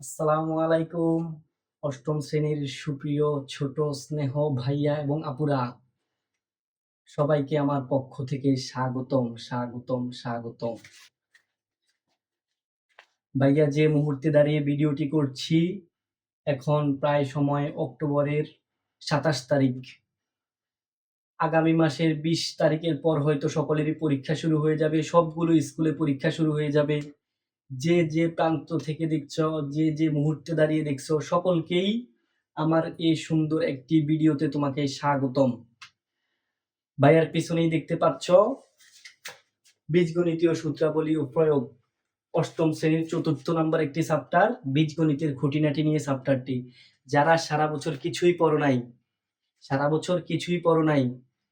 আসসালামু আলাইকুম। অষ্টম শ্রেণীর সুপ্রিয় ছোট স্নেহ ভাইয়া এবং আপুরা, সবাইকে আমার পক্ষ থেকে স্বাগতম। ভাইয়া যে মুহূর্তে দাঁড়িয়ে ভিডিওটি করছি, এখন প্রায় সময় অক্টোবরের ২৭ তারিখ। আগামী মাসের ২০ তারিখের পর হয়তো সকলেরই পরীক্ষা শুরু হয়ে যাবে, সবগুলো স্কুলে পরীক্ষা শুরু হয়ে যাবে। যে প্রান্ত থেকে দেখছো, যে মুহূর্তে দাঁড়িয়ে দেখছো, সকলকেই আমার এই সুন্দর একটি ভিডিওতে তোমাকে স্বাগতম। ভাইয়ার পিছনেই দেখতে পাচ্ছ বীজগণিতীয় সূত্রাবলী ও প্রয়োগ, অষ্টম শ্রেণীর ৪র্থ নাম্বার একটি চ্যাপ্টার, বীজগণিতের খুঁটিনাটি নিয়ে চ্যাপ্টারটি। যারা সারা বছর কিছুই পড়ো নাই,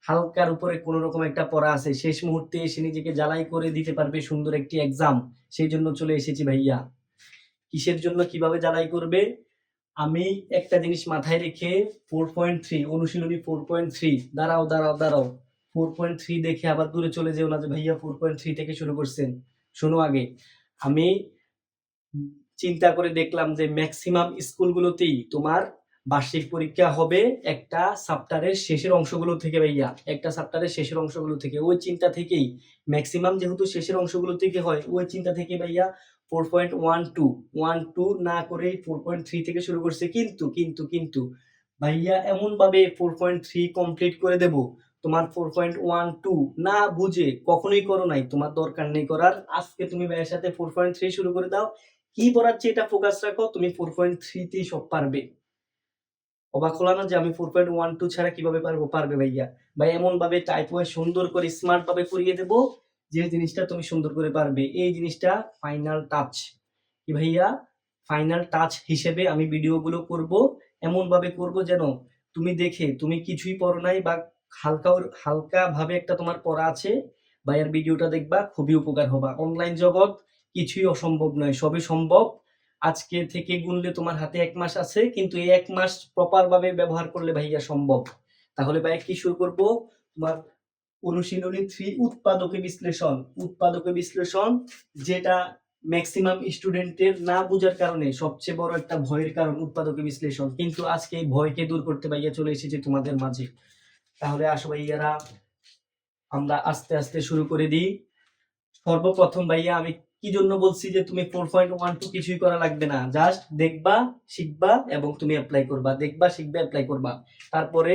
হালকার উপরে কোনো রকম একটা পড়া আছে, শেষ মুহূর্তে এসে নিজেকে জ্বালাই করে দিতে পারবে সুন্দর একটি এক্সাম, সেই জন্য চলে এসেছি ভাইয়া। কিসের জন্য, কিভাবে জ্বালাই করবে, আমি একটা জিনিস মাথায় রেখে 4.3 অনুশীলনী 4.3 দাঁড়াও 4.3 দেখে আবার দূরে চলে যেও না যে ভাইয়া 4.3 থেকে শুরু করছেন। শোনো, আগে আমি চিন্তা করে দেখলাম যে ম্যাক্সিমাম স্কুলগুলোতেই তোমার বার্ষিক পরীক্ষা হবে একটা চ্যাপ্টারের শেষের অংশগুলো থেকে ভাইয়া, ওই চিন্তা থেকেই ম্যাক্সিমাম যেহেতু শেষের অংশগুলো থেকে হয়, ওই চিন্তা থেকে ভাইয়া 4.12 না করে 4.3 থেকে শুরু করছে। কিন্তু ভাইয়া এমন ভাবে 4.3 কমপ্লিট করে দেব, তোমার 4.12 না বুঝে কখনোই করো নাই, তোমার দরকার নেই করার। আজকে তুমি ভাইয়ের সাথে 4.3 শুরু করে দাও, কি পড়াচ্ছে এটা ফোকাস রাখো, তুমি 4.3 তেই সব পারবে। অবাক হলো না যে আমি 4.12 ছাড়া কিভাবে পারবে ভাইয়া। ভাই এমন ভাবে টাইপ ওয়ে সুন্দর করে স্মার্ট ভাবে করিয়ে দেব যে জিনিসটা তুমি সুন্দর করে পারবে। এই জিনিসটা ফাইনাল টাচ, কি ভাইয়া, ফাইনাল টাচ হিসেবে আমি ভিডিওগুলো করব, এমন ভাবে করব যেন তুমি দেখে তুমি কিছুই পড়ো নাই বা হালকা ভাবে একটা তোমার পড়া আছে, ভাইয়ার ভিডিওটা দেখবা, খুবই উপকার হবা। অনলাইন জগৎ, কিছুই অসম্ভব নয়, সবই সম্ভব। আজকে থেকে গুনলে তোমার হাতে ১ মাস আছে, কিন্তু এই ১ মাস প্রপার ভাবে ব্যবহার করলে ভাইয়া সম্ভব। তাহলে ভাইয়া কি শুরু করব, তোমার অনুশীলনী 3 উৎপাদকে বিশ্লেষণ, যেটা ম্যাক্সিমাম স্টুডেন্টের না বোঝার কারণে সবচেয়ে বড় একটা ভয়ের কারণ উৎপাদকে বিশ্লেষণ, কিন্তু আজকে এই ভয়কে দূর করতে ভাইয়া চলে এসেছে তোমাদের মাঝে। তাহলে আসো ভাইয়ারা, আমরা আস্তে আস্তে শুরু করে দিই। সর্বপ্রথম ভাইয়া আমি কি জন্য বলছি যে তুমি 4.12 কিছুই করা লাগবে না, জাস্ট দেখবা, শিখবা এবং তুমি অ্যাপ্লাই করবা। তারপরে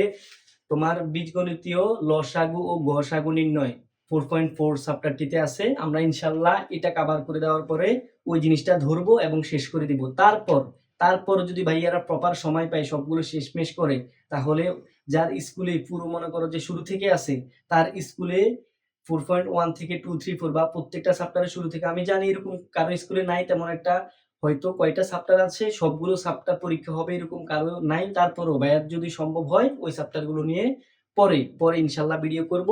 তোমার বীজগণিতীয় লসাগু ও গসাগু নির্ণয় 4.4 চ্যাপ্টারটিতে আছে, আমরা ইনশাআল্লাহ এটা কভার করে দেওয়ার পরে ওই জিনিসটা ধরবো এবং শেষ করে দিব। তারপর যদি ভাইয়ারা প্রপার সময় পায় সবগুলো শেষমেশ করে, তাহলে যার স্কুলে পুরো মনে করো যে শুরু থেকে আছে, তার স্কুলে 4.1 থেকে 2, 3, 4 বা প্রত্যেকটা চ্যাপ্টারের শুরু থেকে, আমি জানি এরকম কারো স্কুলে নাই তেমন একটা, হয়তো কয়টা চ্যাপ্টার আছে সবগুলো চ্যাপ্টার পরীক্ষা হবে এরকম কারো নাই, তারপরও ভাইয়ার যদি সম্ভব হয় ওই চ্যাপ্টারগুলো নিয়ে পরে ইনশাআল্লাহ ভিডিও করব।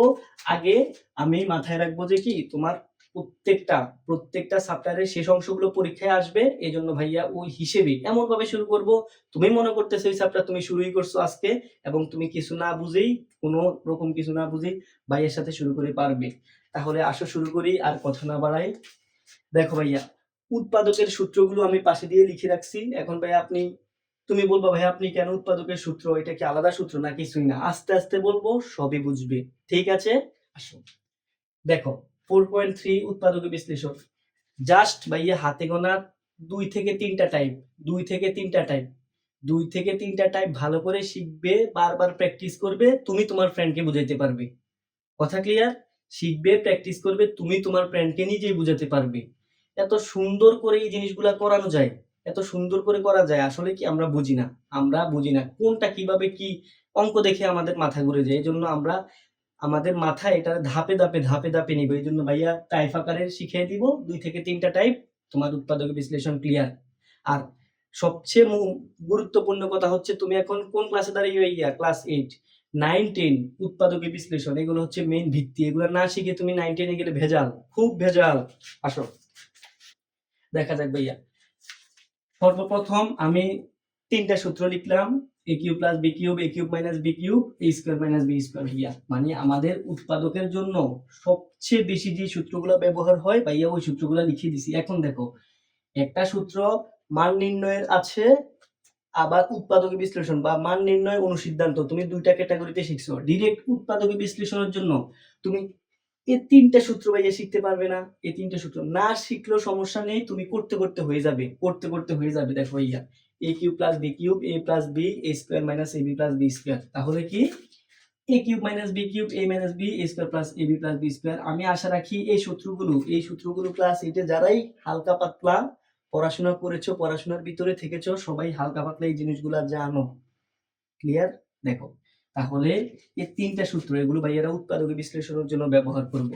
আগে আমি মাথায় রাখবো যে কি তোমার প্রত্যেকটা চ্যাপ্টারের শেষ অংশগুলো পরীক্ষায় আসবে, এজন্য ভাইয়া ওই হিসেবে এমন ভাবে শুরু করব, তুমি মনে করতেছো এই চ্যাপ্টার তুমি শুরুই করছো আজকে, এবং তুমি কোনো রকম কিছু না বুঝেই ভাইয়ের সাথে শুরু করে পারবে। তাহলে আসো শুরু করি, আর কথা না বাড়াই। দেখো ভাইয়া, উৎপাদকের সূত্রগুলো আমি পাশে দিয়ে লিখে রাখছি। এখন ভাইয়া তুমি বলবা ভাইয়া আপনি কেন উৎপাদকের সূত্র, এটা কি আলাদা সূত্র না কিছুই না, আস্তে আস্তে বলবো সবই বুঝবে, ঠিক আছে। আসো দেখো, 4.3 উৎপাদকের বিশ্লেষণ, জাস্ট ভাইয়া হাতে গোনা 2 থেকে 3টা টাইপ ভালো করে শিখবে, বারবার প্র্যাকটিস করবে, তুমি তোমার ফ্রেন্ডকে বুঝাইতে পারবে। কথা ক্লিয়ার? শিখবে, প্র্যাকটিস করবে, তুমি তোমার ফ্রেন্ডকে নিজেই বুঝাতে পারবে। এত সুন্দর করে এই জিনিসগুলা করানো যায়, এত সুন্দর করে করা যায়, আসলে কি আমরা বুঝি না কোনটা কিভাবে কি অঙ্ক দেখে আমাদের মাথা ঘুরে যায়। এজন্য আমরা আমাদের মাথায় এটা ধাপে ধাপে নিব। এই জন্য ভাইয়া টাইপ আকারে শিখিয়ে দিব, 2 থেকে 3টা টাইপ, তোমার উৎপাদক বিশ্লেষণ ক্লিয়ার। আর সবচেয়ে গুরুত্বপূর্ণ কথা হচ্ছে, তুমি এখন কোন ক্লাসে দাঁড়িয়ে ভাইয়া? ক্লাস 8, 9, 10 উৎপাদক বিশ্লেষণ, এগুলো হচ্ছে মেইন ভিত্তি। এগুলো না শিখে তুমি 9, 10 এ গেলে ভেজাল, খুব ভেজাল। আসো দেখা যাক ভাইয়া। সর্বপ্রথম আমি 3টা সূত্র লিখলাম, a cube plus b cube, a cube minus b cube, a square minus b square ভাইয়া। মানে আমাদের উৎপাদকের জন্য সবচেয়ে বেশি যে সূত্রগুলো ব্যবহার হয় ভাইয়া, ওই সূত্রগুলো লিখে দিছি। এখন দেখো, একটা সূত্র মান নির্ণয়ের আছে, আবার উৎপাদক বিশ্লেষণ বা মান নির্ণয় অনুসিদ্ধান্ত। তুমি দুইটা ক্যাটাগরিতে শিখছো। ডিরেক্ট উৎপাদক বিশ্লেষণের জন্য তুমি এই তিনটা সূত্র ভাইয়া শিখতে পারবে না। এই তিনটা সূত্র না শিখলেও সমস্যা নেই, তুমি করতে করতে হয়ে যাবে, করতে করতে হয়ে যাবে। দেখো ভাইয়া, a cube plus b cube a plus b a square minus ab plus b square, তাহলে কি a cube minus b cube a minus b a square plus ab plus b square. আমি আশা রাখি এই সূত্রগুলো ক্লাস 8 এ যারাই হালকা পাতলা পড়াশোনা করেছো, পড়াশোনার ভিতরে থেকেছো, সবাই হালকা পাতলা এই জিনিসগুলো জানো। ক্লিয়ার? দেখো, তাহলে এই তিনটা সূত্র এগুলো ভাইয়ারা উৎপাদক বিশ্লেষণের জন্য ব্যবহার করব।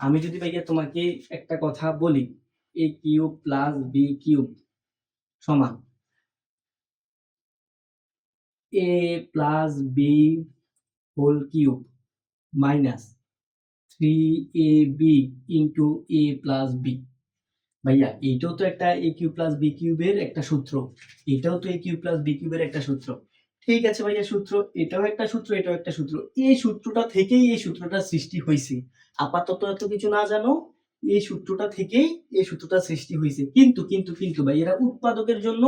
আমি যদি ভাইয়া তোমাকে একটা কথা বলি, a cube plus b cube সমান a plus b whole cube minus 3ab into a plus b। ভাইয়া এইটাও তো একটা a কিউব প্লাস b কিউবের একটা সূত্র, এটাও তো a কিউব প্লাস b কিউবের একটা সূত্র। ঠিক আছে ভাইয়া, সূত্র এটাও একটা সূত্র, এটাও একটা সূত্র। এই সূত্রটা থেকেই এই সূত্রটা সৃষ্টি হয়েছে। আপাতত এত কিছু না জানো, এই সূত্রটা থেকেই এই সূত্রটা সৃষ্টি হয়েছে। কিন্তু কিন্তু কিন্তু ভাইয়া উৎপাদকের জন্য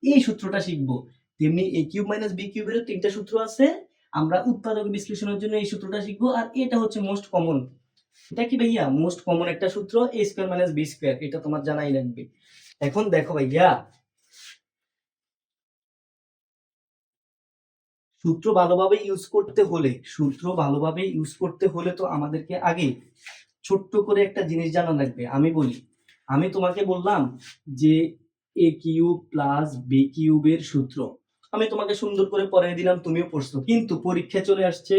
এই সূত্রটা শিখবো। তেমনি a কিউব মাইনাস b কিউবেরও তিনটা সূত্র আছে, আমরা উৎপাদক বিশ্লেষণের জন্য এই সূত্রটা শিখবো। আর এটা হচ্ছে মোস্ট কমন। এটা কি ভাইয়া মোস্ট কমন একটা সূত্র, a square minus b square, এটা তোমার জানাই লাগবে। এখন দেখো ভাইয়া, সূত্র ভালোভাবে ইউজ করতে হলে তো আমাদেরকে আগে ছোট্ট করে একটা জিনিস জানা লাগবে। আমি বলি, আমি তোমাকে বললাম যে a কিউব প্লাস b কিউবের সূত্র, আমি তোমাকে সুন্দর করে পড়াই দিলাম, তুমিও পড়ছো। কিন্তু পরীক্ষা চলে আসছে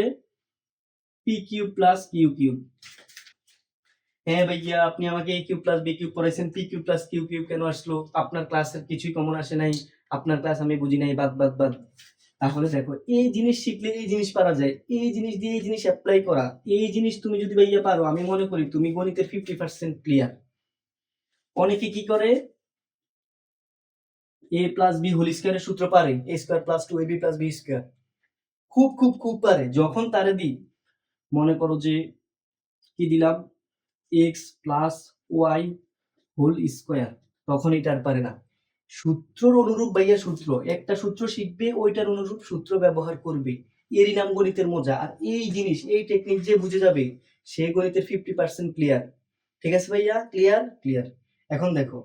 p cube plus q cube. হ্যাঁ ভাইয়া, আপনি আমাকে a cube plus b cube পড়াইছেন, p cube plus q cube কেন আসলো? আপনার ক্লাসের কিছুই কমন আসে নাই, আপনার ক্লাস আমি বুঝি নাই, বাদ বাদ বাদ। তাহলে দেখো, এই জিনিস শিখলে এই জিনিস পারা যায়, এই জিনিস দিয়ে এই জিনিস অ্যাপ্লাই করা, এই জিনিস তুমি যদি ভাইয়া পারো, আমি মনে করি তুমি গণিতের 50% ক্লিয়ার। অনেকে কি করে, a প্লাস b হোল স্কয়ারের সূত্র পারে, a square plus 2ab plus b square, খুব খুব খুব পারে। যখন তারে দিই, মনে করো যে কি দিলাম, x plus y whole square, তখন এটা আর পারে না। সূত্রর অনুরূপ ভাইয়া সূত্র, একটা সূত্র শিখবে, ওইটার অনুরূপ সূত্র ব্যবহার করবে, এরই নাম গণিতের মজা। আর এই জিনিস, এই টেকনিক যে বুঝে যাবে, সে গণিতের 50% ক্লিয়ার। ঠিক আছে ভাইয়া? Clear clear. এখন দেখো,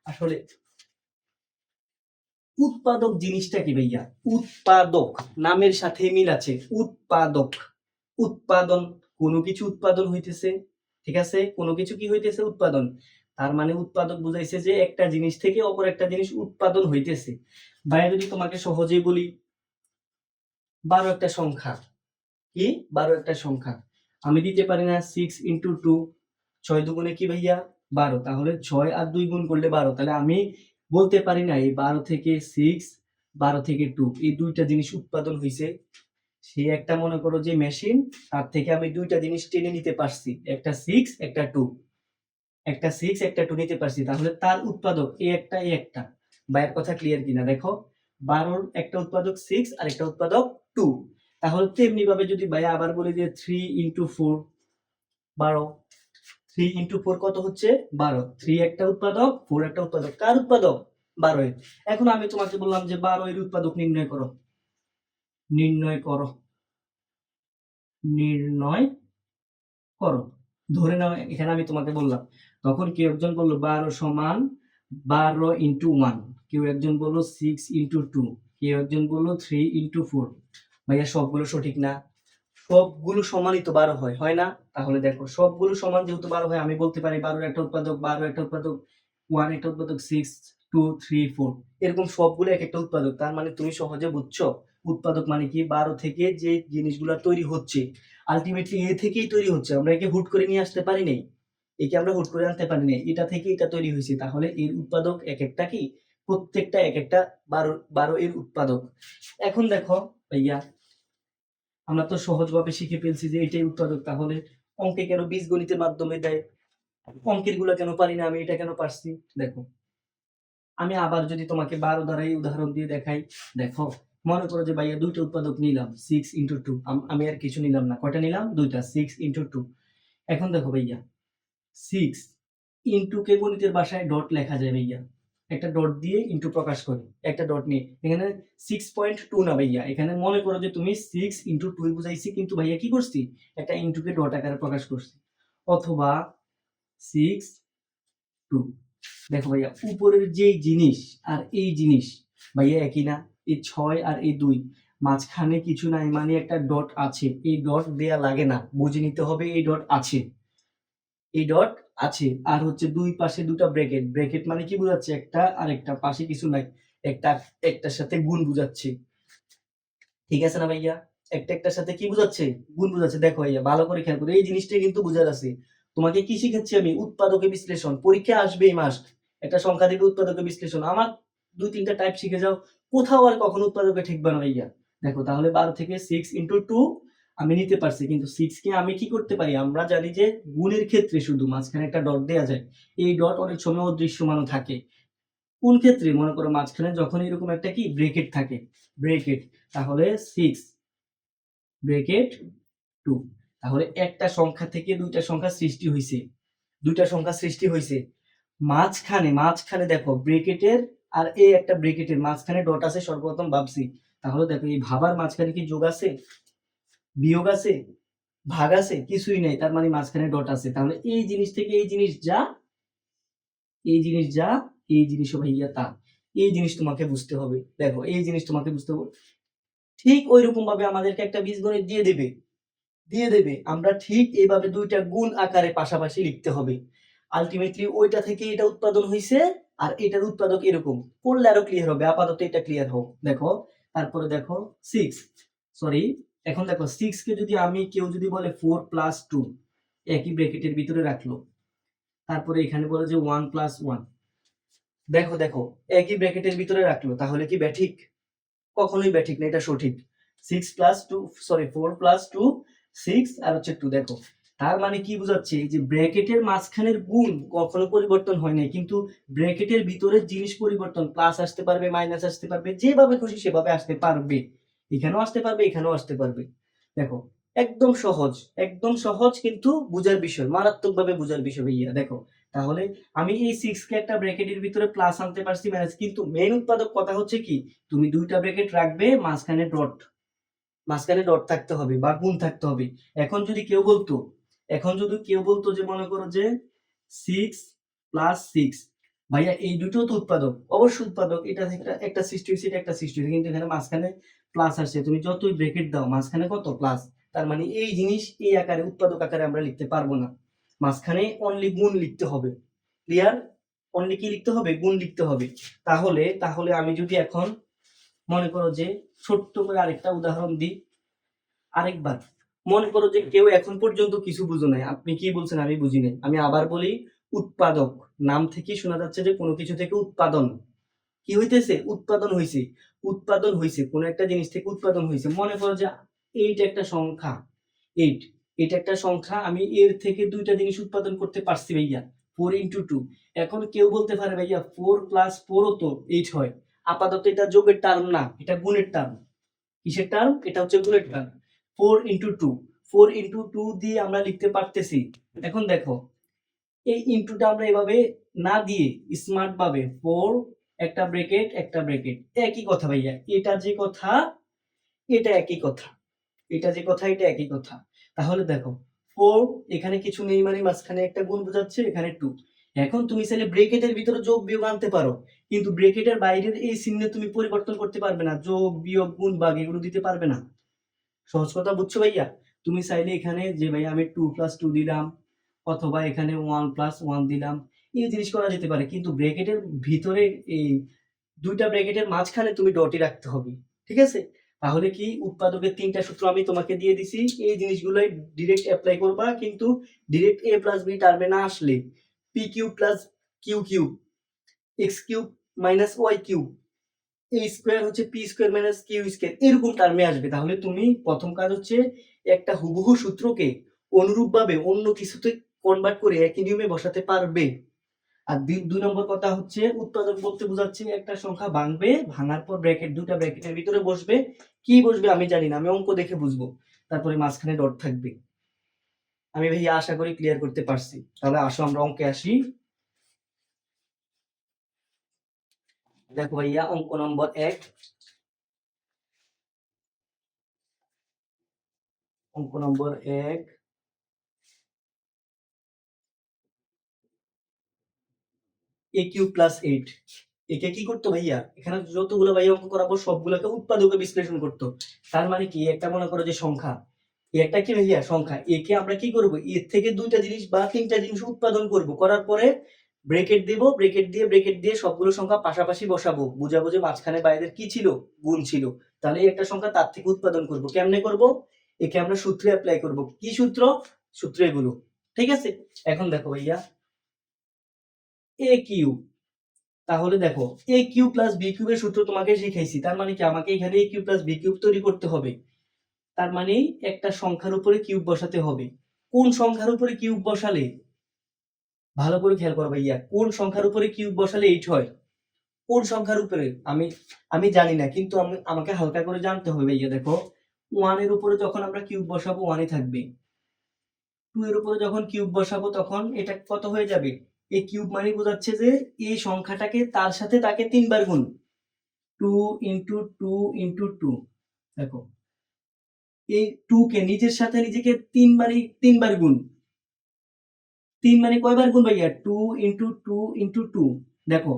আসলে উৎপাদক জিনিসটা কি ভাইয়া? উৎপাদক নামের সাথে মিল আছে। উৎপাদক, উৎপাদন, কোনো কিছু উৎপাদন হইতেছে, ঠিক আছে? কোনো কিছু কি হইতেছে? উৎপাদন। তার মানে উৎপাদক বুঝাইছে যে একটা জিনিস থেকে অপর একটা জিনিস উৎপাদন হইতেছে। ভাইয়া যদি তোমাকে সহজেই বলি, 12 একটা সংখ্যা, কি 12 একটা সংখ্যা, আমি দিতে পারি না 6 ইন্টু 2, 6 দুগুণে কি ভাইয়া 12, তাহলে 6 আর 2 গুণ করলে 12, তাহলে আমি বলতে পারি না এই 12 থেকে 6, 12 থেকে 2 এই দুইটা জিনিস উৎপাদন হইছে। সে একটা মনে করো যে মেশিন, তার থেকে আমি দুইটা জিনিস টেনে নিতে পারছি, একটা 6 একটা 2, একটা 6 একটা 2 নিতে পারছি, তাহলে তার উৎপাদক এ একটা। ভাইয়ের কথা ক্লিয়ার কিনা দেখো, 12 একটা উৎপাদক 6 আর একটা উৎপাদক 2। তাহলে তেমনি ভাবে যদি ভাই আবার বলি যে 3 ইন্টু 4 12, 3 ইন্টু 4 কত হচ্ছে 12, 3 একটা উৎপাদক 4 একটা উৎপাদক, কার উৎপাদক 12 এর। এখন আমি তোমাকে বললাম যে 12 এর উৎপাদক নির্ণয় করো, নির্ণয় করো, নির্ণয় করো। ধরে নাও এখানে আমি তোমাকে বললাম, তখন কেউ একজন বললো 12 সমান 12 ইন্টু 1, কেউ একজন বললো 6 ইন্টু 2, কেউ একজন বললো 3 ইন্টু 4। ভাইয়া সবগুলো সঠিক না, সবগুলো সমানই তো 12 হয়, হয় না? তাহলে দেখো, সবগুলো সমান যেহেতু 12 হয়, আমি বলতে পারি 12 একটা উৎপাদক, 12 একটা উৎপাদক, 1 একটা উৎপাদক, 6 2 3 4, এরকম সবগুলো এক একটা উৎপাদক। তার মানে তুমি সহজে বুঝছো উৎপাদক মানে কি, 12 থেকে যে জিনিসগুলো তৈরি হচ্ছে, আলটিমেটলি এ থেকেই তৈরি হচ্ছে, আমরা একে হুট করে নিয়ে আসতে পারি নাই, একে আমরা হুট করে আনতে পারি নাই, এটা থেকে এটা তৈরি হয়েছে। তাহলে এর উৎপাদক এক একটা কি, প্রত্যেকটা এক একটা 12 এর উৎপাদক। এখন দেখো ভাইয়া, আমরা তো সহজভাবে শিখে ফেলছি যে এটাই উৎপাদক, তাহলে অঙ্কে কেন বীজগণিতের মাধ্যমে দেয়, অঙ্কের গুলা কেন পারি না আমি, এটা কেন পারছি? দেখো, আমি আবার যদি তোমাকে 12 দ্বারা এই উদাহরণ দিয়ে দেখাই, দেখো, মনে করো যে ভাইয়া দুইটা উৎপাদক নিলাম 6 ইন্টু 2, আমি আর কিছু নিলাম না, কয়টা নিলাম? দুইটা, 6 ইন্টু 2। এখন দেখো ভাইয়া, 6 ইন্টু কে গণিতের ভাষায় ডট লেখা যায় ভাইয়া, একটা ডট দিয়ে ইন্টু প্রকাশ করে একটা ডট নিয়ে এখানে 6.2 না ভাইয়া, এখানে মনে করো যে তুমি 6 ইন্টু 2 বুঝাইছি, কিন্তু ভাইয়া কি করছি একটা ইন্টুকে ডট আকারে প্রকাশ করছি, অথবা 6 2। দেখো ভাইয়া উপরের যে জিনিস আর এই জিনিস ভাইয়া একই না, এই 6 আর এই 2 মাঝখানে কিছু নাই মানে একটা ডট আছে, এই ডট দেয়া লাগে না, বুঝে নিতে হবে এই ডট আছে, এই ডট আছে। আর হচ্ছে দুই পাশে দুটা ব্র্যাকেট, ব্র্যাকেট মানে কি বোঝাচ্ছে একটা আর একটা পাশে কিছু নাই, একটা একটার সাথে গুণ বুঝাচ্ছে, ঠিক আছে না ভাইয়া? একটা একটার সাথে কি বুঝাচ্ছে, গুণ বুঝাচ্ছে। দেখো ভাইয়া ভালো করে খেয়াল করো, এই জিনিসটা কিন্তু বুঝার আছে। তোমাকে কি শিখাচ্ছি আমি, উৎপাদকে বিশ্লেষণ, পরীক্ষা আসবেই মাস্ট, একটা সংখ্যা থেকে উৎপাদকে বিশ্লেষণ, আমার 2-3টা টাইপ শিখে যাও, কোথাও আর কখনো উৎপাদকে ঠিকবে না ভাইয়া। দেখো তাহলে 12 থেকে 6 ইন্টু 2 আমি নিতে পারছি, কিন্তু 6 কে আমি কি করতে পারি, আমরা জানি যে গুণের ক্ষেত্রে শুধু মাঝখানে একটা ডট দেয়া যায়, এই ডট অনেক সময় অদৃশ্যমানও থাকে। কোন ক্ষেত্রে, মনে করো মাঝখানে যখন এরকম একটা কি ব্রেকেট থাকে, ব্রেকেট, তাহলে 6 ব্রেকেট 2, তাহলে একটা সংখ্যা থেকে দুইটা সংখ্যা সৃষ্টি হইছে, দুইটা সংখ্যা সৃষ্টি হইছে, মাঝখানে দেখো ব্রেকেটের আর এই একটা ব্রেকেটের মাঝখানে ডট আছে, সর্বপ্রথম ভাবছি, তাহলে দেখো এই ভাবার মাঝখানে কি যোগ আছে, বিয়োগ আছে, ভাগ আছে, কিছুই নাই, তার মানে মাঝখানে ডট আছে, তাহলে এই জিনিস থেকে এই জিনিস যা, এই জিনিস যা, এই জিনিসও ভাইয়া তা, এই জিনিস তোমাকে বুঝতে হবে। দেখো এই জিনিস তোমাকে বুঝতে হবে, ঠিক ওইরকম ভাবে আমাদেরকে একটা বীজগণিত দিয়ে দেবে, আমরা ঠিক এইভাবে দুইটা গুণ আকারে পাশাপাশি লিখতে হবে, আলটিমেটলি ওইটা থেকে এটা উৎপাদন হইছে আর এটার উৎপাদক এরকম করলে আরো ক্লিয়ার হবে, আপাতত এটা ক্লিয়ার হোক। দেখো তারপরে দেখো 6, সরি, এখন দেখো 6 কে যদি আমি, কেউ যদি বলে 4 প্লাস 2 একই ব্র্যাকেটের ভিতরে রাখলো, তারপরে এখানে বলে যে 1 প্লাস 1, দেখো দেখো একই ব্র্যাকেটের ভিতরে রাখলো, তাহলে কি ব্যাঠিক? কখনোই ব্যাঠিক না, এটা সঠিক। 6 প্লাস 2, সরি 4 প্লাস 2 6 আর হচ্ছে 2, দেখো তার মানে কি বোঝাচ্ছে, যে ব্র্যাকেটের মাঝখানের গুণ কখনো পরিবর্তন হয় নাই, কিন্তু ব্র্যাকেটের ভিতরের জিনিস পরিবর্তন, প্লাস আসতে পারবে, মাইনাস আসতে পারবে, যেভাবে খুশি সেভাবে আসতে পারবে, এখানেও আসতে পারবে, এখানেও আসতে পারবে। দেখো একদম সহজ, একদম সহজ, কিন্তু বুঝার বিষয়, মারাত্মকভাবে বুঝার বিষয় ভাইয়া। দেখো তাহলে আমি এই 6 কে একটা ব্র্যাকেটের ভিতরে প্লাস আনতে পারছি, মাইনাস, কিন্তু মেইন উৎপাদক কথা হচ্ছে কি, তুমি দুইটা ব্র্যাকেট রাখবে, মাঝখানে ডট থাকতে হবে বা গুণ থাকতে হবে। এখন যদি কেউ বলতো, যে মনে করো যে 6 প্লাস 6, ভাইয়া এই দুটো তো উৎপাদক, অবশ্যই উৎপাদক, এটা থেকে একটা সৃষ্টি হয়েছে, এটা একটা সৃষ্টি হয়েছে, কিন্তু এখানে মাঝখানে প্লাস আসছে, তুমি যতই ব্র্যাকেট দাও মাঝখানে কত প্লাস, তার মানে এই জিনিস এই আকারে উৎপাদক আকারে আমরা লিখতে পারবো না, মাঝখানে অনলি গুণ লিখতে হবে। ক্লিয়ার? অনলি কি লিখতে হবে, গুণ লিখতে হবে। তাহলে আমি যদি এখন মনে করো যে ছোট্ট করে আরেকটা উদাহরণ দিই, আরেকবার মনে করো যে কেউ এখন পর্যন্ত কিছু বুঝো নাই, আপনি কি বলছেন আমি বুঝি নাই, আমি আবার বলি, উৎপাদক, নাম থেকে শোনা যাচ্ছে যে কোনো কিছু থেকে উৎপাদন কি হইতেছে, উৎপাদন হইছে, কোনো একটা জিনিস থেকে উৎপাদন হইছে। মনে করো যে 8 একটা সংখ্যা, 8, এটা একটা সংখ্যা, আমি এর থেকে দুইটা জিনিস উৎপাদন করতে পারছি ভাইয়া, 4 ইন্টু 2। এখন কেউ বলতে পারে ভাইয়া 4 প্লাস 4 ও তো 8 হয়, আপাতত এটা যোগের টার্ম না, এটা গুণের টার্ম। কিসের টার্ম? এটা হচ্ছে গুণের টার্ম। 4 ইন্টু 2, 4 ইন্টু 2 দিয়ে আমরা লিখতে পারতেছি। এখন দেখো এই ইনটুটা আমরা এভাবে না দিয়ে স্মার্ট ভাবে 4 একটা ব্র্যাকেট একটা ব্র্যাকেট, একই কথা ভাইয়া, এটা যে কথা এটা একই কথা, এটা যে কথা এটা একই কথা। তাহলে দেখো 4 এখানে কিছু নেই মানে মাঝখানে একটা গুণ বোঝাচ্ছে, এখানে 2। এখন তুমি চাইলে ব্র্যাকেটের ভিতরে যোগ বিয়োগ আনতে পারো, কিন্তু ব্র্যাকেটের বাইরের এই চিহ্ন তুমি পরিবর্তন করতে পারবে না, যোগ বিয়োগ গুণ ভাগ এগুলো দিতে পারবে না। সহজ কথা বুঝছো ভাইয়া? তুমি চাইলে এখানে যে ভাই আমি 2 প্লাস 2 দিলাম, অথবা এখানে 1 প্লাস 1 দিলাম, এই জিনিস করা যেতে পারে, কিন্তু ব্র্যাকেটের ভিতরে এই দুইটা ব্র্যাকেটের মাঝখানে তুমি ডটই রাখতে হবে, ঠিক আছে? তাহলে কি উৎপাদকের 3টা সূত্র আমি তোমাকে দিয়ে দিছি, এই জিনিসগুলোই ডিরেক্ট অ্যাপ্লাই করবা, কিন্তু ডিরেক্ট a প্লাস b টার্মে না আসলে P cube plus Q cube, X cube minus Y cube, এই স্কয়ার হচ্ছে P square minus Q square, এরকম টার্মে আসবে। তাহলে তুমি প্রথম কাজ হচ্ছে একটা হুবহু সূত্রকে অনুরূপভাবে অন্য কিছুতে কনভার্ট করে একই নিয়মে বসাতে পারবে। আর দুই নম্বর কথা হচ্ছে উৎপাদক বলতে বোঝাচ্ছে একটা সংখ্যা ভাঙবে, ভাঙার পর ব্র্যাকেট, দুটা ব্র্যাকেটের ভিতরে বসবে, কি বসবে আমি জানি না, আমি অঙ্ক দেখে বুঝবো, তারপরে মাঝখানে ডট থাকবে। আমি ভাইয়া আশা করি ক্লিয়ার করতে পারছি। তাহলে আসো আমরা অঙ্কে আসি। দেখো ভাইয়া অঙ্ক নম্বর 1, অঙ্ক নম্বর 1, a কিউব প্লাস 8। একে কি করতো ভাইয়া, এখানে যতগুলো ভাইয়া অঙ্ক করাবো সবগুলোকে উৎপাদকে বিশ্লেষণ করতো। তার মানে কি, একটা মনে করো যে সংখ্যা, একটা কি ভাইয়া সংখ্যা, একে আমরা কি করব, এর থেকে দুইটা জিনিস বা তিনটা জিনিস উৎপাদন করব, করার পরে ব্রেকেট দেব, ব্রেকেট দিয়ে সবগুলো সংখ্যা পাশাপাশি বসাবো, বুঝাবো যে মাঝখানে বাইরের কি ছিল, গুণ ছিল। তাহলে একটা সংখ্যা তার থেকে উৎপাদন করব। কেমনে করব, একে আমরা সূত্রে অ্যাপ্লাই করব। কি সূত্র, সূত্র এগুলো, ঠিক আছে। এখন দেখো ভাইয়া এ কিউব, তাহলে দেখো এ কিউব প্লাস বি কিউবের সূত্র তোমাকে শিখাইছি। তার মানে কি, আমাকে এখানে এ কিউব প্লাস বি কিউব তৈরি করতে হবে। তার মানে একটা সংখ্যার উপরে কিউব বসাতে হবে। কোন সংখ্যার উপরে কিউব বসালে, ভালো করে খেয়াল করো ভাইয়া, কোন সংখ্যার উপরে কিউব বসালে 8 হয়? কোন সংখ্যার উপরে, আমি আমি জানি না, কিন্তু আমাকে হালকা করে জানতে হবে ভাইয়া। দেখো 1 এর উপরে যখন আমরা কিউব বসাবো 1ই থাকবে, 2 এর উপরে যখন কিউব বসাবো তখন এটা কত হয়ে যাবে, এই কিউব মানে বোঝাচ্ছে যে এই সংখ্যাটাকে তার সাথে তাকে 3 বার গুণ, 2 ইনটু 2 ইনটু 2। দেখো এই 2 কে নিজের সাথে নিজেকে 3 বার গুণ, 3 মানে কয়বার গুণ ভাইয়া, 2 ইনটু 2 ইনটু 2। দেখো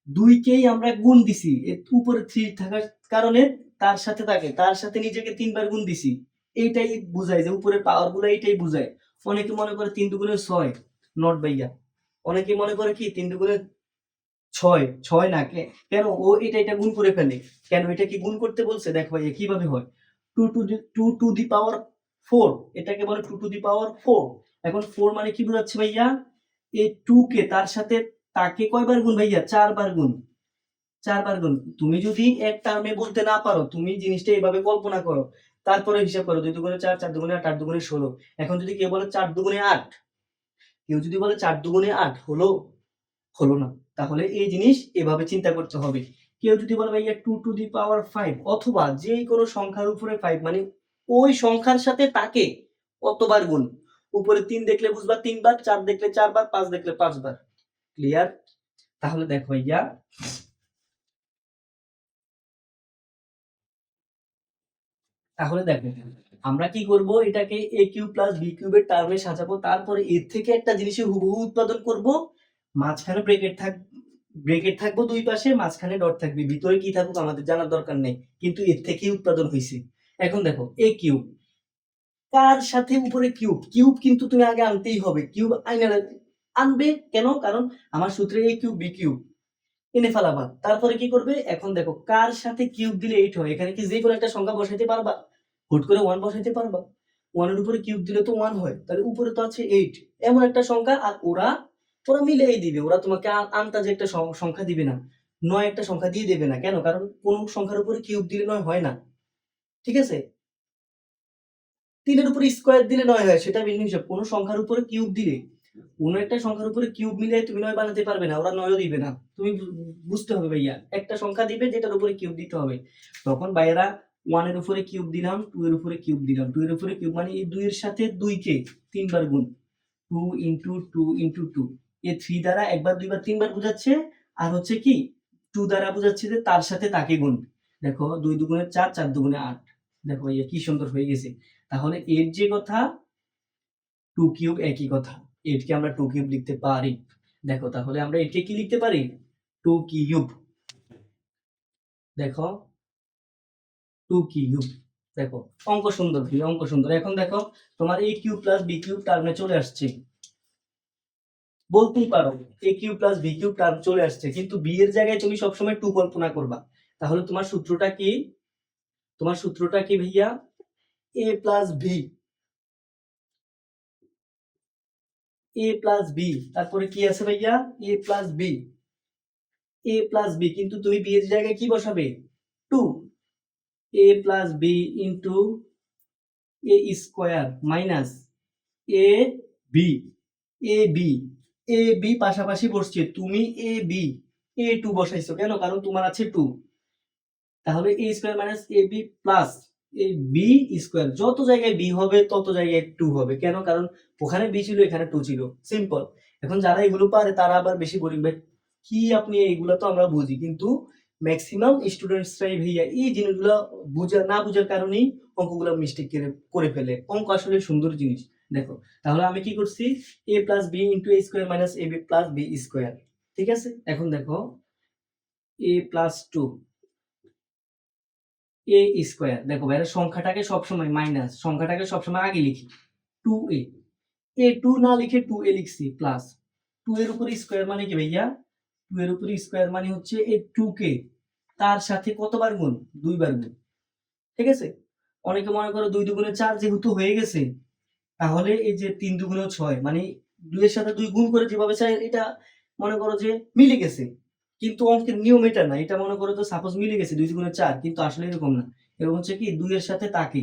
2 কেই আমরা গুণ দিছি, এর উপরে 3 থাকার কারণে তার সাথে নিজেকে 3 বার গুণ দিছি। এইটাই বুঝায় যে উপরের পাওয়ার গুলো এইটাই বুঝায়। অনেকে মনে করে 3 দুগুণে 6, নট ভাইয়া। অনেকে মনে করে কি 3 দুগুণে 6, 6 না, কেন ও এটা গুণ করে ফেলে। কেন, এটা কি গুণ করতে বলছে? দেখো ভাইয়া কিভাবে হয়, 2 টু দি পাওয়ার 4, এটাকে বলে 2 টু দি পাওয়ার 4। এখন 4 মানে কি বোঝাচ্ছে ভাইয়া, এই 2 কে তার সাথে তাকে কয়বার গুণ ভাইয়া, 4 বার গুণ, 4 বার গুণ। তুমি যদি এক টার্মে বলতে না পারো, তুমি জিনিসটা এইভাবে কল্পনা করো, তারপরে হিসাব করো, 2 দুগুণে 4, 4 দুগুণে 8, 8 দুগুণে 16। এখন যদি কেউ বলে 4 দুগুণে 8, কেউ যদি বলে 4 দুগুণে 8 হলো, হলো না। তাহলে এই জিনিস এভাবে চিন্তা করতে হবে। কেউ যদি বলে ভাইয়া 2 টু দি পাওয়ার 5, অথবা যে কোনো সংখ্যার উপরে 5 মানে ওই সংখ্যার সাথে তাকে কতবার গুণ, উপরে 3 দেখলে বুঝবা 3 বার, 4 দেখলে 4 বার, 5 দেখলে 5 বার। ক্লিয়ার? তাহলে দেখো ভাইয়া, তাহলে দেখো আমরা কি করব, এটাকে a কিউব প্লাস b কিউবের টার্মে সাজাবো, তারপরে এর থেকে একটা জিনিসের হুবহু উৎপাদন করব। মাঝখানে ব্রেকেট থাকবো দুই পাশে, মাঝখানে ডট থাকবে, ভিতরে কি থাকুক আমাদের জানার দরকার নেই, কিন্তু এর থেকেই উৎপাদন হয়েছে। এখন দেখো a কিউব, কার সাথে উপরে কিউব, কিউব কিন্তু তুমি আগে আনতেই হবে, কিউব আনবে কেন, কারণ আমার সূত্রে a কিউব b কিউব এনে ফেলাবা, তারপরে কি করবে, এখন দেখো কার সাথে কিউব দিলে 8 হয়, এখানে কি যে কোনো একটা সংখ্যা বসাইতে পারবা, হুট করে 1 বসাইতে পারবা? 1 এর উপরে কিউব দিলে তো 1 হয়, তাহলে উপরে তো আছে 8, এমন একটা সংখ্যা। আর ওরা ওরা মিলেই দিবে, ওরা তোমাকে আন্তাজে একটা সংখ্যা দিবে না, 9 একটা সংখ্যা দিয়ে দেবে না। কেন, কারণ কোন সংখ্যার উপরে কিউব দিলে 9 হয় না, ঠিক আছে। 3 এর উপরে স্কয়ার দিলে 9 হয়, সেটা ভিন্ন হিসাব। কোন সংখ্যার উপরে কিউব দিলে, কোন একটা সংখ্যার উপরে কিউব মিলিয়ে তুমি 9 বানাতে পারবে না, ওরা 9ও দিবে না। তুমি বুঝতে হবে ভাইয়া, একটা সংখ্যা দিবে যেটার উপরে কিউব দিতে হবে। তখন ভাইয়েরা 1 এর উপরে কিউব দিলাম, 2 এর উপরে কিউব দিলাম, 2 এর উপরে কিউব মানে এই 2 এর সাথে 2 কে 3 বার গুণ, 2 ইনটু 2 ইনটু 2। এই 3 দ্বারা একবার, দুইবার, তিনবার বোঝাচ্ছে। আর হচ্ছে কি 2 দ্বারা বোঝাচ্ছে যে তার সাথে তাকে গুণ। দেখো 2 দুগুণে 4, 4 দুগুণে 8। দেখো ভাইয়া কি সুন্দর হয়ে গেছে। তাহলে এর যে কথা 2 কিউব একই কথা, 8 কে আমরা 2 কিউব লিখতে পারি। দেখো তাহলে আমরা 8 কে কি লিখতে পারি, 2 কিউব। দেখো 2 কিউব। দেখো অঙ্ক সুন্দর ভাই, অঙ্ক সুন্দর। এখন দেখো তোমার a cube plus b cube টার্মে চলে আসছে, বলতেই পারো a cube plus b cube term চলে আসছে, কিন্তু b এর জায়গায় তুমি সবসময় 2 কল্পনা করবা। তাহলে তোমার সূত্রটা কি, তোমার সূত্রটা কি ভাইয়া, a plus b, a plus b, তারপরে কি আছে ভাইয়া, a plus b, a plus b, কিন্তু তুমি b এর জায়গায় কি বসাবে, 2, a plus b into a square minus a b, a b, a b পাশাপাশি বসছে, তুমি a b a 2 বসাইছো কেন, কারণ তোমার আছে 2। তাহলে a square minus a b plus a b square, যত জায়গায় b হবে তত জায়গায় 2 হবে, কেন, কারণ ওখানে b ছিল এখানে 2 ছিল, সিম্পল। এখন যারা এগুলো পারে তারা আবার বেশি বোরিং, ভাই কি আপনি এইগুলো তো আমরা বুঝি, কিন্তু ম্যাক্সিমাম স্টুডেন্টসরাই ভাইয়া এই জিনিসগুলো না বুঝার কারণেই অঙ্কগুলো মিস্টেক করে ফেলে। অঙ্ক আসলে সুন্দর জিনিস। দেখো তাহলে আমি কি করছি, a plus B into a square minus ab plus B square, ঠিক আছে। এখন দেখো a plus two a square, দেখো ভাইয়া সংখ্যাটাকে সবসময় মাইনাস, সংখ্যাটাকে সবসময় আগে লিখি, 2a, a2 না লিখে 2a লিখছি, প্লাস 2 এর উপরে স্কোয়ার মানে কি ভাইয়া, 2 এর উপরে স্কোয়ার মানে হচ্ছে এই 2 কে তার সাথে কতবার গুণ, 2 বার গুণ, ঠিক আছে। অনেকে মনে করো 2 দুগুণে 4 যেহেতু হয়ে গেছে, তাহলে এই যে 3 দুগুণে 6 মানে 2 এর সাথে 2 গুণ করে যেভাবে চাই এটা মনে করো যে মিলে গেছে, কিন্তু অঙ্কের নিয়ম এটা না। এটা মনে করো তো সাপোজ মিলে গেছে 2 দুগুণে 4, কিন্তু আসলে এরকম না। এরকম হচ্ছে কি 2 এর সাথে তাকে,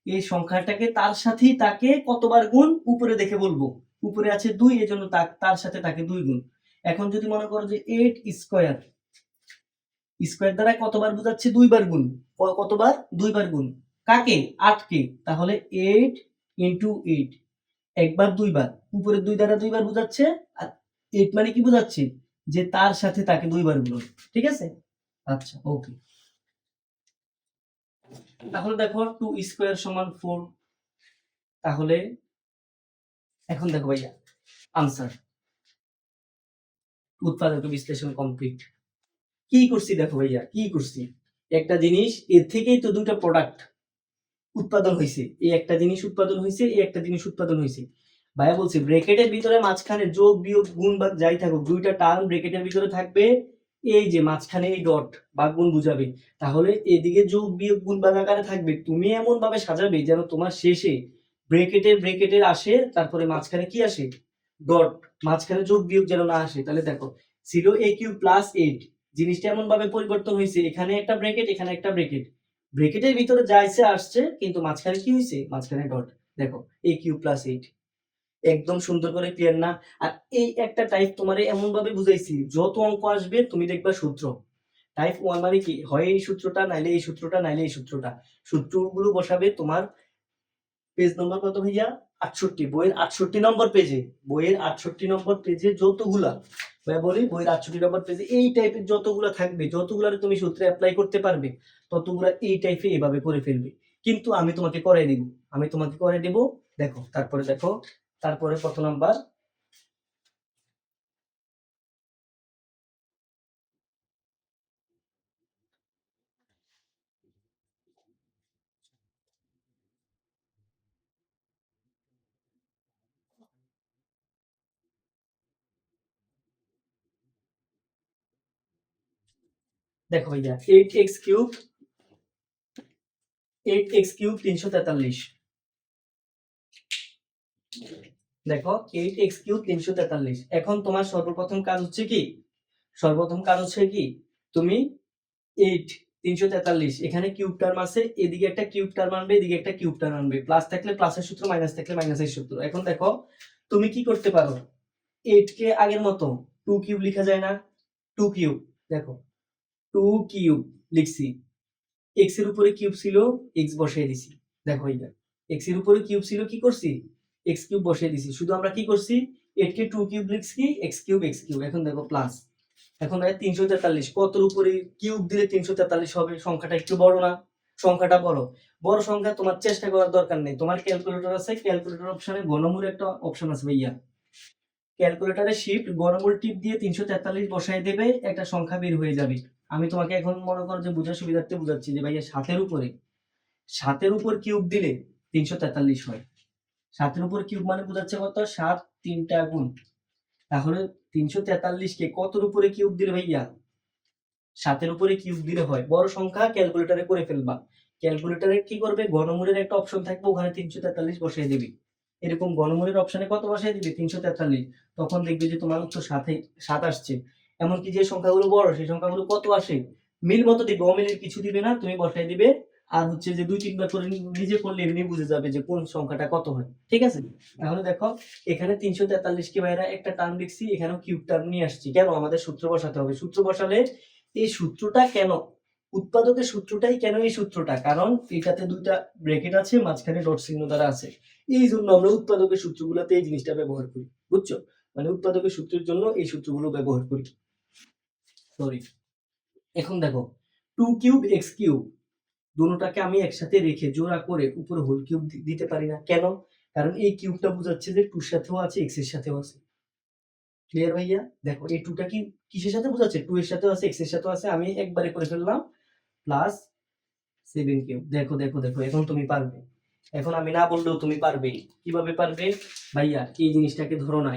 এই সংখ্যাটাকে তার সাথেই তাকে কতবার গুণ উপরে দেখে বলবো, উপরে আছে 2 এজন্য তার সাথে তাকে 2 গুণ। এখন যদি মনে করো যে 8 স্কয়ার, স্কয়ার দ্বারা কতবার বোঝাচ্ছে 2 বার গুণ, কতবার 2 বার গুণ, কাকে 8 কে, তাহলে 8 ইনটু 8, একবার 2 বার, উপরে 2 দ্বারা 2 বার বোঝাচ্ছে, আর 8 মানে কি বোঝাচ্ছে যে তার সাথে তাকে 2 বার গুণ, ঠিক আছে। আচ্ছা ওকে, তাহলে দেখো 2 স্কয়ার সমান 4, তাহলে এখন দেখো ভাইয়া আনসার, উৎপাদক বিশ্লেষণ কমপ্লিট। কি করছি দেখো ভাইয়া, কি করছি, একটা জিনিস এর থেকেই তো দুটো প্রোডাক্ট উৎপাদন হয়েছে, এই একটা জিনিস উৎপাদন হয়েছে, এই একটা জিনিস উৎপাদন হয়েছে। ভাইয়া বলছি ব্র্যাকেটের ভিতরে মাঝখানে যোগ বিয়োগ গুণ বা যাই থাকুক, দুইটা টার্ম ব্র্যাকেটের ভিতরে থাকবে, এই যে মাঝখানে এই ডট বা গুণ বুঝাবে, তাহলে এদিকে যোগ বিয়োগ গুণ ভাগ আকারে থাকবে। তুমি এমন ভাবে সাজাবে যেন তোমার শেষে ব্র্যাকেটের আসে, তারপরে মাঝখানে কি আসে, ডট, মাঝখানে যোগ বিয়োগ যেন না আসে। তাহলে দেখো ছিল a কিউব প্লাস 8, জিনিসটা এমন ভাবে পরিবর্তন হয়েছে, এখানে একটা ব্র্যাকেট এখানে একটা ব্র্যাকেট, ব্র্যাকেটের ভিতরে যা ইচ্ছে আসছে, কিন্তু মাঝখানে কি হয়েছে, মাঝখানে ডট। দেখো a কিউব প্লাস 8, একদম সুন্দর করে ক্লিয়ার না। আর এই একটা টাইপ তোমারে এমন ভাবে বুঝাইছি, যত অঙ্ক আসবে তুমি দেখবা সূত্র, টাইপ 1 মানে কি হয় এই সূত্রটা, নাইলে এই সূত্রটা, নাইলে এই সূত্রটা, সূত্রগুলো বসাবে তোমার পেজ নম্বর কত ভাইয়া, 68, বইয়ের 68 নম্বর পেজে, বইয়ের 68 নম্বর পেজে যতগুলা ভাইয়া বলি, বইয়ের 68 নম্বর পেজে এই টাইপের যতগুলা থাকবে, যতগুলারে তুমি সূত্রে অ্যাপ্লাই করতে পারবে, ততগুলা এই টাইপে এভাবে করে ফেলবে। কিন্তু আমি তোমাকে করে দিব, আমি তোমাকে করে দিব। দেখো তারপরে দেখো, তারপরে কত নাম্বার, দেখো ভাইয়া 8x কিউব, 8x কিউব 343, দেখো 8x কিউব 343। এখন তোমার সর্বপ্রথম কাজ হচ্ছে কি, সর্বপ্রথম কাজ হচ্ছে কি, তুমি 8 343 এখানে কিউব টার্ম আছে, এদিকে একটা কিউব টার্ম আনবে, এদিকে একটা কিউব টার্ম আনবে, প্লাস থাকলে প্লাসের সূত্র, মাইনাস থাকলে মাইনাসের সূত্র। এখন দেখো তুমি কি করতে পারো, 8 কে আগের মতো 2 কিউব লেখা যায় না, 2 কিউব, দেখো 2 কিউব লিখছি, x এর উপরে কিউব ছিল, x বসিয়ে দিছি। দেখো এইটা x এর উপরে কিউব ছিল, কি করছি, x কিউব বসিয়ে দিছি। শুধু আমরা কি করছি, 8 কে 2 কিউব লিখছি, x কিউব x কিউব। এখন দেখো প্লাস, এখন দেখো 343, কতর উপরে কিউব দিলে 343 হবে, সংখ্যাটা একটু বড় না, সংখ্যাটা বড়, বড় সংখ্যা তোমার চেষ্টা করার দরকার নেই, তোমার ক্যালকুলেটর আছে, ক্যালকুলেটর অপশনে ঘনমূল একটা অপশন আছে ভাইয়া, ক্যালকুলেটরে শিফট ঘনমূল টিপ দিয়ে 343 বসাই দেবে, একটা সংখ্যা বের হয়ে যাবে। আমি তোমাকে এখন মনে করো যে বোঝার সুবিধার্থে বুঝাচ্ছি যে ভাইয়া 7 এর উপর কিউব দিলে 343 হয়, 7 এর উপর কিউব মানে বোঝাচ্ছে কত, 7 3টা গুণ, তাহলে 343 কে কতর উপরে কিউব দিলে ভাইয়া, 7 এর উপরে কিউব দিলে হয়। বড় সংখ্যা ক্যালকুলেটরে করে ফেলবা, ক্যালকুলেটরে কি করবে, ঘনমূলের একটা অপশন থাকবে, ওখানে 343 বসিয়ে দিবি, এরকম ঘনমূলের অপশনে কত বসিয়ে দিবি, 343, তখন দেখবে যে তোমার উত্তর 7 আসছে। এমনকি যে সংখ্যাগুলো বড় সেই সংখ্যাগুলো কত আসে, মিল মতো দিবে, অমিলের কিছু দিবে না, তুমি বসাই দিবে। আর হচ্ছে যে 2-3 বার করে নিজে করলে এমনি বুঝে যাবে যে কোন সংখ্যাটা কত হয়, ঠিক আছে। তাহলে দেখো এখানে 343 কে বাইরে একটা টার্ম লিখছি, এখানেও কিউব টার্ম নিয়ে আসছি, কেন, আমাদের সূত্র বসাতে হবে। সূত্র বসালে এই সূত্রটা কেন, উৎপাদকের সূত্রটাই কেন এই সূত্রটা, কারণ এটাতে দুইটা ব্র্যাকেট আছে, মাঝখানে ডট চিহ্ন দ্বারা আছে, এই জন্য আমরা উৎপাদকের সূত্রগুলোতে এই জিনিসটা ব্যবহার করি, বুঝছো, মানে উৎপাদকের সূত্রের জন্য এই সূত্রগুলো ব্যবহার করি, সরি। এখন দেখো 2 কিউব এক্স কিউব দুটোটাকে আমি একসাথে রেখে জোড়া করে উপরে হোল কিউব দিতে পারি না, কেন? কারণ এই কিউবটা বোঝাচ্ছে যে 2 এর সাথেও আছে এক্স এর সাথেও আছে। ক্লিয়ার ভাইয়া? দেখো এই 2টা কি কিসের সাথে বোঝাচ্ছে? 2 এর সাথেও আছে এক্স এর সাথেও আছে, আমি একবারে করে ফেললাম প্লাস 7 কিউব। দেখো দেখো দেখো এখন তুমি পারবে, এখন আমি না বললেও তুমি পারবে। কিভাবে পারবে ভাইয়া? এই জিনিসটাকে ধরো না,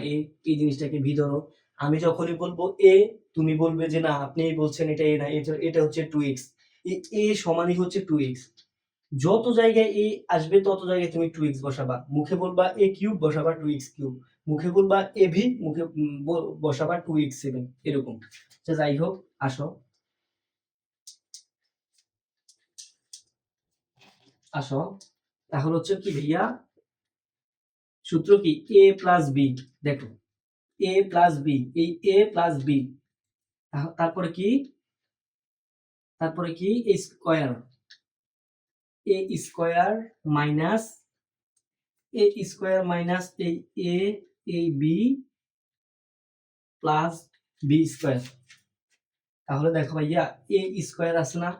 এই জিনিসটাকে ভি ধরো। আমি যখনই বলবো এ, তুমি বলবে যে না আপনি বলছেন এটা এ না, এটা হচ্ছে 2x। এ সমানই হচ্ছে 2x। যত জায়গায় এ আসবে তত জায়গায় তুমি 2x বসাবা, মুখে বলবা এ কিউব বসাবা 2x কিউব, মুখে বলবা এ ভি, মুখে বসাবা 2x7, এরকম। আচ্ছা যাই হোক, আসো আসো তাহলে হচ্ছে কি ভাইয়া, সূত্র কি? এ প্লাস বি। দেখো এ প্লাস বি, এই এ প্লাস বি, তারপরে কি? তারপরে কি? এ square, A square minus A square minus এই এ, এই বি প্লাস বি স্কয়ার। তাহলে দেখো ভাইয়া এ স্কয়ার আছে না,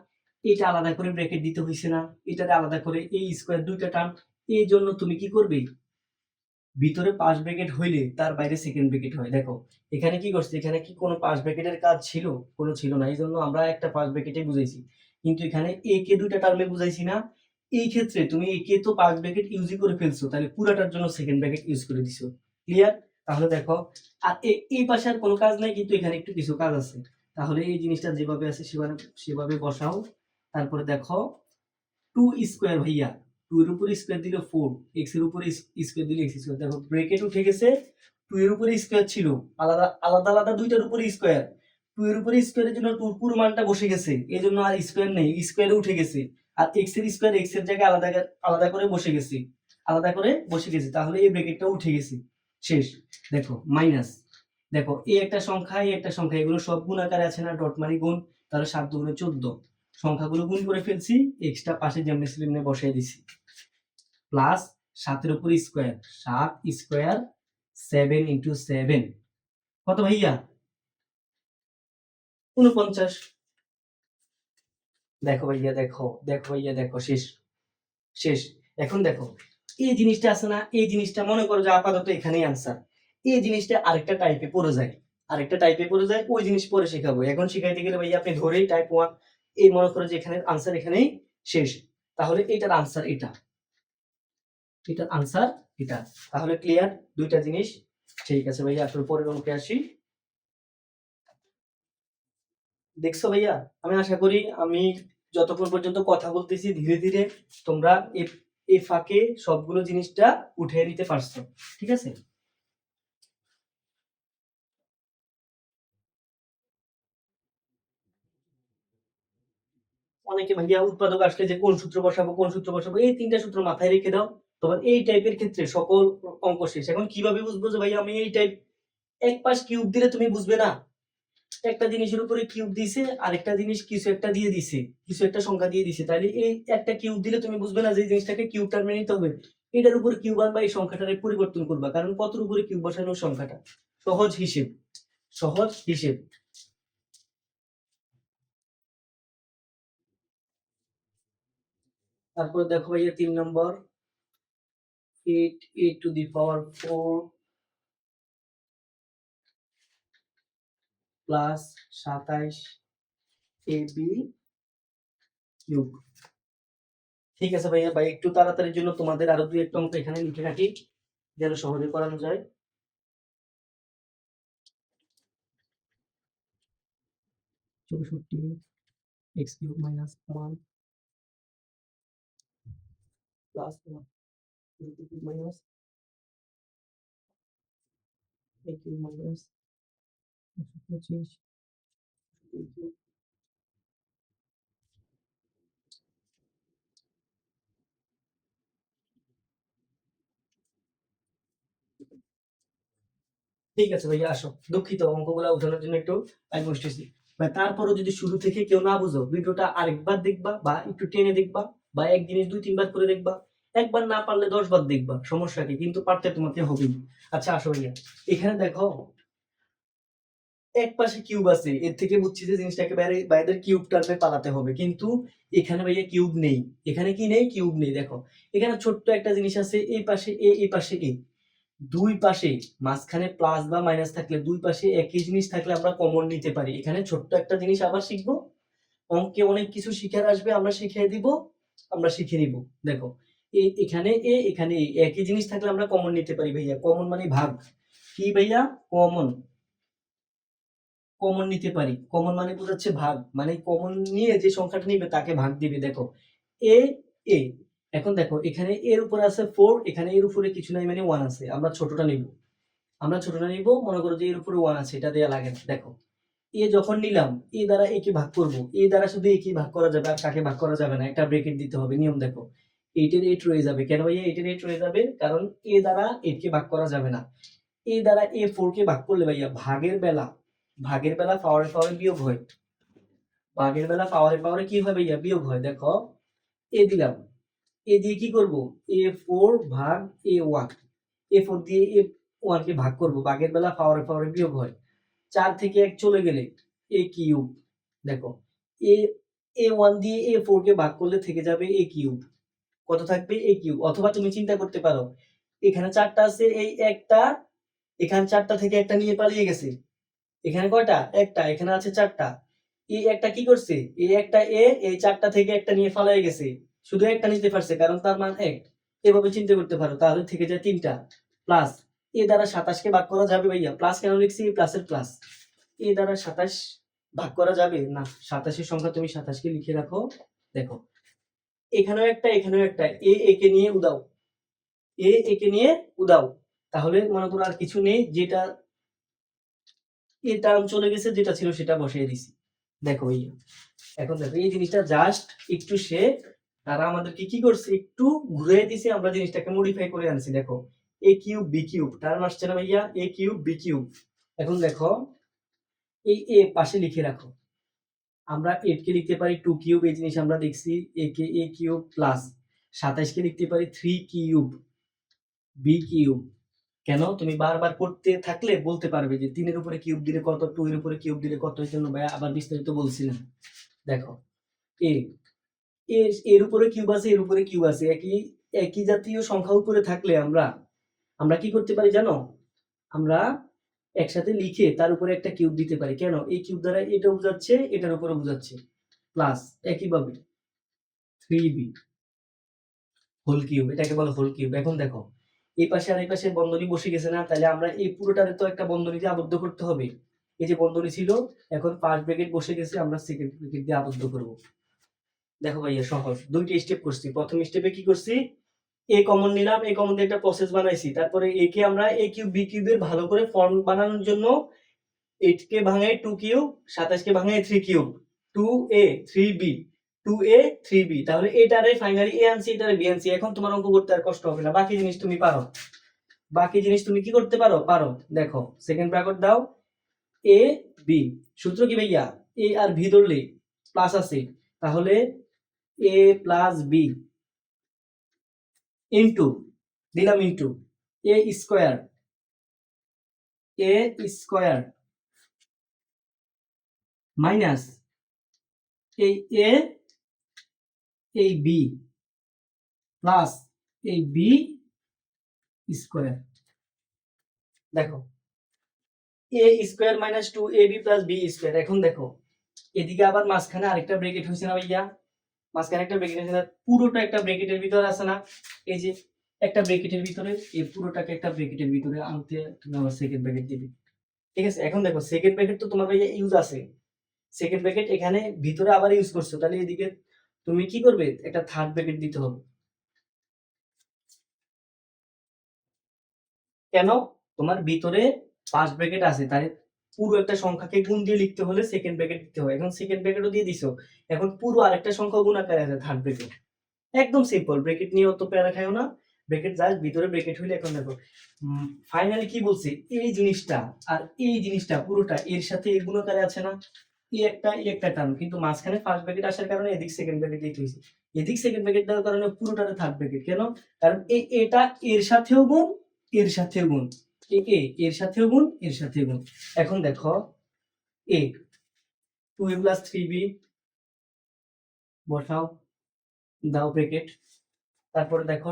এটা আলাদা করে ব্র্যাকেট দিতে হইছে না, এটারে আলাদা করে এ স্কয়ার দুইটা টার্ম। এই জন্য তুমি কি করবে? ভিতরে পাঁচ ব্র্যাকেট হইলে তার বাইরে সেকেন্ড ব্র্যাকেট হয়। দেখো এখানে কি করছে, এখানে কি কোনো পাঁচ ব্র্যাকেটের কাজ ছিল? কোনো ছিল না, এই জন্য আমরা একটা পাঁচ ব্র্যাকেটে বুঝাইছি। কিন্তু এখানে এ কে দুইটা টার্মে বুঝাইছি না। এই ক্ষেত্রে তুমি এ কে তো পাঁচ ব্র্যাকেট ইউজই করে ফেলছো, তাহলে পুরাটার জন্য সেকেন্ড ব্র্যাকেট ইউজ করে দিছো। ক্লিয়ার? তাহলে দেখো আর এই পাশে আর কোনো কাজ নাই, কিন্তু এখানে একটু কিছু কাজ আছে। তাহলে এই জিনিসটা যেভাবে আছে সেভাবে সেভাবে বসাও। তারপরে দেখো 2 স্কয়ার ভাইয়া, 2 এর উপরে স্কয়ার দিলে 4, x এর উপরে স্কয়ার দিলে x স্কয়ার। দেখো ব্র্যাকেট উঠে গেছে, 2 এর উপরে স্কয়ার ছিল, আলাদা আলাদা আলাদা দুইটার উপরে স্কয়ার। 2 এর উপরে স্কয়ারের জন্য 2 পুরো মানটা বসে গেছে, এজন্য আর স্কয়ার নেই, স্কয়ারে উঠে গেছে। আর x এর স্কয়ার x এর জায়গায় আলাদা আলাদা করে বসে গেছে, আলাদা করে বসে গেছে, তাহলে এই ব্র্যাকেটটা উঠে গেছে। শেষ। দেখো মাইনাস, দেখো এই একটা সংখ্যা এই একটা সংখ্যা, এগুলো সব গুণ আকারে আছে না, ডট মারি গুণ, তাহলে 7 দুগুণে 14, সংখ্যাগুলো গুণ করে ফেলছি, এক্সট্রা পাশে যেমনি ছিল এমনি বসাই দিছি, প্লাস 7 এর উপর স্কয়ার, 7 স্কয়ার 7 ইনটু 7 কত ভাইয়া? 49। দেখো ভাইয়া দেখো, দেখো ভাইয়া দেখো, শেষ শেষ। এখন দেখো এই জিনিসটা আছে না, এই জিনিসটা মনে করো যে আপাতত এখানেই আনসার, এই জিনিসটা আরেকটা টাইপে পড়ে যায়, আরেকটা টাইপে পড়ে যায়, ওই জিনিস পরে শেখাবো। এখন শিখাইতে গেলে ভাইয়া আপনি ধরেই টাইপ 1, এই মনে করো যে এখানে আনসার এখানেই শেষ, তাহলে এটার আনসার এটা, এটার আনসার এটা। তাহলে ক্লিয়ার দুইটা জিনিস? ঠিক আছে ভাইয়া, আপনার পরের অঙ্কে আসি। দেখছো ভাইয়া, আমি আশা করি আমি যতক্ষণ পর্যন্ত কথা বলতেছি ধীরে ধীরে তোমরা এই ফাঁকে সবগুলো জিনিসটা উঠিয়ে নিতে পারছো। ঠিক আছে? অনেকে ভাইয়া উৎপাদক আসলে যে কোন সূত্র বসাবো কোন সূত্র বসাবো, এই তিনটা সূত্র মাথায় রেখে দাও, তোমার এই টাইপের ক্ষেত্রে সকল অঙ্ক শেষ। এখন কিভাবে বুঝবো যে ভাইয়া আমি এই টাইপ? এক পাশ কিউব দিলে তুমি বুঝবে না, একটা জিনিসের উপরে কিউব দিছে, আরেকটা জিনিস কিছু একটা দিয়ে দিছে, কিছু একটা সংখ্যা দিয়ে দিছে, তাহলে এই একটা কিউব দিলে তুমি বুঝবে না যে এই জিনিসটাকে কিউব টার্মে নিতে হবে, এটার উপরে কিউব আনবা, এই সংখ্যাটারে পরিবর্তন করবা, কারণ কতর উপরে কিউব বসানো সংখ্যাটা। সহজ হিসেব, সহজ হিসেব। তারপর দেখো ভাইয়া 3 নম্বর, 8 to the power 4 plus 27 ab cube. ঠিক আছে ভাইয়া, ভাই একটু তাড়াতাড়ির জন্য তোমাদের আরো দুই একটা অঙ্ক এখানে লিখে রাখি যেন সহজে করানো যায়। 64 x cube minus 1 plus 1 cube minus a cube minus 25 cube. ঠিক আছে ভাইয়া, আসো। দুঃখিত অঙ্কগুলা উঠানোর জন্য একটু টাইম বসতেছি। তারপরও যদি শুরু থেকে কেউ না বুঝো, ভিডিওটা আরেকবার দেখবা বা একটু টেনে দেখবা, বা এক জিনিস 2-3 বার করে দেখবা, একবার না পারলে 10 বার দেখবা, সমস্যা কি? কিন্তু পারতে তোমাকে হবেই। আচ্ছা আসো ভাইয়া, এখানে দেখো এক পাশে কিউব আছে, এর থেকে বুঝছি যে জিনিসটাকে বাইরের কিউব টার্মে পালাতে হবে, কিন্তু এখানে ভাইয়া কিউব নেই। এখানে কি নেই? কিউব নেই। দেখো এখানে ছোট্ট একটা জিনিস আছে, এই পাশে এ, এই পাশে এ, দুই পাশে মাঝখানে প্লাস বা মাইনাস থাকলে দুই পাশে একই জিনিস থাকলে আমরা কমন নিতে পারি। এখানে ছোট্ট একটা জিনিস আবার শিখবো, অঙ্কে অনেক কিছু শিখার আসবে, আমরা শিখিয়ে দিব, আমরা শিখে নিব। দেখো এখানে এ, এখানে এ, একই জিনিস থাকলে আমরা কমন নিতে পারি ভাইয়া। কমন মানে ভাগ। কি ভাইয়া? কমন। কমন নিতে পারি। কমন মানে বোঝাচ্ছে ভাগ, মানে কমন নিয়ে যে সংখ্যাটা নিবে তাকে ভাগ দিবে। দেখো এ, এ, এখন দেখো এখানে এর উপরে আছে 4, এখানে এর উপরে কিছু নাই মানে 1 আছে, আমরা ছোটটা নিব। আমরা ছোটটা নিব, মনে করো যে এর উপরে 1 আছে, এটা দেয়া লাগে না। দেখো এ যখন নিলাম, এ দ্বারা এ কে ভাগ করব, এ দ্বারা শুধু এ কে ভাগ করা যাবে, আর কাকে ভাগ করা যাবে না। একটা ব্র্যাকেট দিতে হবে, নিয়ম দেখো 8 এর 8 রয়ে যাবে। কেন ভাইয়া 8 এর 8 রয়ে যাবে? কারণ এ দ্বারা 8 কে ভাগ করা যাবে না। এ দ্বারা এ 4 কে ভাগ করলে ভাইয়া ভাগের বেলা পাওয়ারে পাওয়ারে বিয়োগ হয়। ভাগের বেলা পাওয়ারে পাওয়ারে কি হয় ভাইয়া? বিয়োগ হয়। দেখো এ দিলাম, এ দিয়ে কি করব? a4 ভাগ a1, a4 দিয়ে a1 কে ভাগ করব, ভাগের বেলা পাওয়ারে পাওয়ারে বিয়োগ হয়। 4 থেকে 1 চলে গেলে a কিউব। দেখো এ a1 দিয়ে a4 কে ভাগ করলে থেকে যাবে a কিউব। কত থাকবে? a cube. অথবা তুমি চিন্তা করতে পারো, এখানে 4টা আছে, এই একটা, এখানে 4টা থেকে একটা নিয়ে পালিয়ে গেছে। এখানে কয়টা? একটা। এখানে আছে 4টা। এই একটা কি করছে? এই একটা এই 4টা থেকে একটা নিয়ে পালিয়ে গেছে। শুধু একটা নিতে পারছে কারণ তার মান 1। এভাবে চিন্তা করতে পারো। তাহলে থেকে যায় 3টা। প্লাস এ দ্বারা 27 কে ভাগ করা যাবে ভাইয়া? প্লাস কেন লিখছি? প্লাসের প্লাস। এ দ্বারা 27 ভাগ করা যাবে না। 27 এর সংখ্যা তুমি 27 কে লিখে রাখো। দেখো এখানেও একটা, এখানেও একটা, একে নিয়ে উদাও, একে নিয়ে উদাও। তাহলে মনে করো আর কিছু নেই, যেটা এই টার্ম চলে গেছে, যেটা ছিল সেটা বসিয়ে দিছি। দেখো এখন দেখো এই জিনিসটা জাস্ট একটু সে তারা আমাদেরকে কি করছে, একটু ঘুরিয়ে দিছে, আমরা জিনিসটাকে মডিফাই করে আনছি। দেখো a cube b cube, term আসছে না ভাইয়া? a cube b cube. এখন দেখো এই a পাশে লিখে রাখো, আমরা 8 কে লিখতে পারি 2 কিউব, এই জিনিস আমরা দেখছি। a K a cube plus 27 কে লিখতে পারি 3 কিউব b কিউব। কেন? তুমি বারবার করতে থাকলে বলতে পারবে যে 3 এর উপরে কিউব দিলে কত, 2 এর উপরে কিউব দিলে কত। এই জন্য ভাইয়া আবার বিস্তারিত বলছিলাম। দেখো এ এর উপরে কিউব আছে, এর উপরে কিউব আছে, একই একই জাতীয় সংখ্যা উপরে থাকলে আমরা আমরা কি করতে পারি জানো? আমরা একসাথে লিখে তার উপরে একটা কিউব দিতে পারি। কেন? এই কিউব দ্বারা এটা বোঝাচ্ছে, এটার উপরে বোঝাচ্ছে। প্লাস একইভাবে 3b হোল কিউব, এটাকে বলে হোল কিউব। এখন দেখো এই পাশে আর এই পাশে বন্ধনী বসে গেছে না? তাহলে আমরা এই পুরোটারে তো একটা বন্ধনীতে আবদ্ধ করতে হবে। এই যে বন্ধনী ছিল, এখন ফার্স্ট ব্র্যাকেট বসে গেছে, আমরা সেকেন্ড ব্র্যাকেট দিয়ে আবদ্ধ করব। দেখো ভাইয়া সহজ, দুইটা স্টেপ করছি। প্রথম স্টেপে কি করছি? এ কমন নিলাম, এ কমন দিয়ে একটা প্রসেস বানাইছি। তারপরে এ কে আমরা এ কিউব বি কিউবের ভালো করে ফর্ম বানানোর জন্য 8 কে ভাঙাই 2 কিউব, 27 কে ভাঙাই 3 cube, 2a 3b 2a 3b। তাহলে এটারে ফাইনালি এ আনছি, এটারে বি আনছি। এখন তোমার অঙ্ক করতে আর কষ্ট হবে না, বাকি জিনিস তুমি পারো। বাকি জিনিস তুমি কি করতে পারো? পারো। দেখো সেকেন্ড ব্র্যাকেট দাও, এ বি। সূত্র কি ভাইয়া? এ আর ভি ধরলে প্লাস আছে, তাহলে এ প্লাস বি ইনটু, দিলাম into A square, A square minus এই এ, এই বি প্লাস এই বি স্কয়ার। দেখো A square minus 2ab plus B square. এখন দেখো এদিকে আবার মাঝখানে আরেকটা ব্র্যাকেট হয়েছে না ভাইয়া? মাঝখানে একটা ব্র্যাকেট আছে না? পুরোটা একটা ব্র্যাকেটের ভিতরে আছে না? এই যে একটা ব্র্যাকেটের ভিতরে, এই পুরোটাকে একটা ব্র্যাকেটের ভিতরে আনতে তুমি আবার সেকেন্ড ব্র্যাকেট দিবে। ঠিক আছে? এখন দেখো সেকেন্ড ব্র্যাকেট তো তোমার ভাইয়া ইউজ আছে, সেকেন্ড ব্র্যাকেট এখানে ভিতরে আবার ইউজ করছো, তাহলে এদিকে তুমি কি করবে? একটা থার্ড ব্র্যাকেট দিতে হবে। কেন? তোমার ভিতরে ফার্স্ট ব্র্যাকেট আছে, তাই পুরো একটা সংখ্যাকে গুণ দিয়ে লিখতে হলে সেকেন্ড ব্র্যাকেট দিতে হয়। এখন সেকেন্ড ব্র্যাকেটও দিয়ে দিছো, এখন পুরো আরেকটা সংখ্যা গুণ আকারে আছে থার্ড ব্র্যাকেট। একদম সিম্পল, ব্র্যাকেট নিয়ে অত প্যারা খাইও না। ব্র্যাকেট জাস্ট ভিতরে ব্র্যাকেট হইলে। এখন দেখো ফাইনালি কি বলছে, এই জিনিসটা আর এই জিনিসটা পুরোটা এর সাথে এর গুণাকারে আছে না? এই একটা টার্ম, কিন্তু মাঝখানে ফার্স্ট ব্র্যাকেট আসার কারণে এদিক সেকেন্ড ব্র্যাকেট দিতে হয়েছে। এদিক সেকেন্ড ব্র্যাকেট দেওয়ার কারণে পুরোটাতে থার্ড ব্র্যাকেট। কেন? কারণ এটা এর সাথেও গুণ, এর সাথেও গুণ, এর সাথেও গুণ, এর সাথেও গুণ। এখন দেখো এ 2a প্লাস 3b বসাও, দাও ব্র্যাকেট। তারপরে দেখো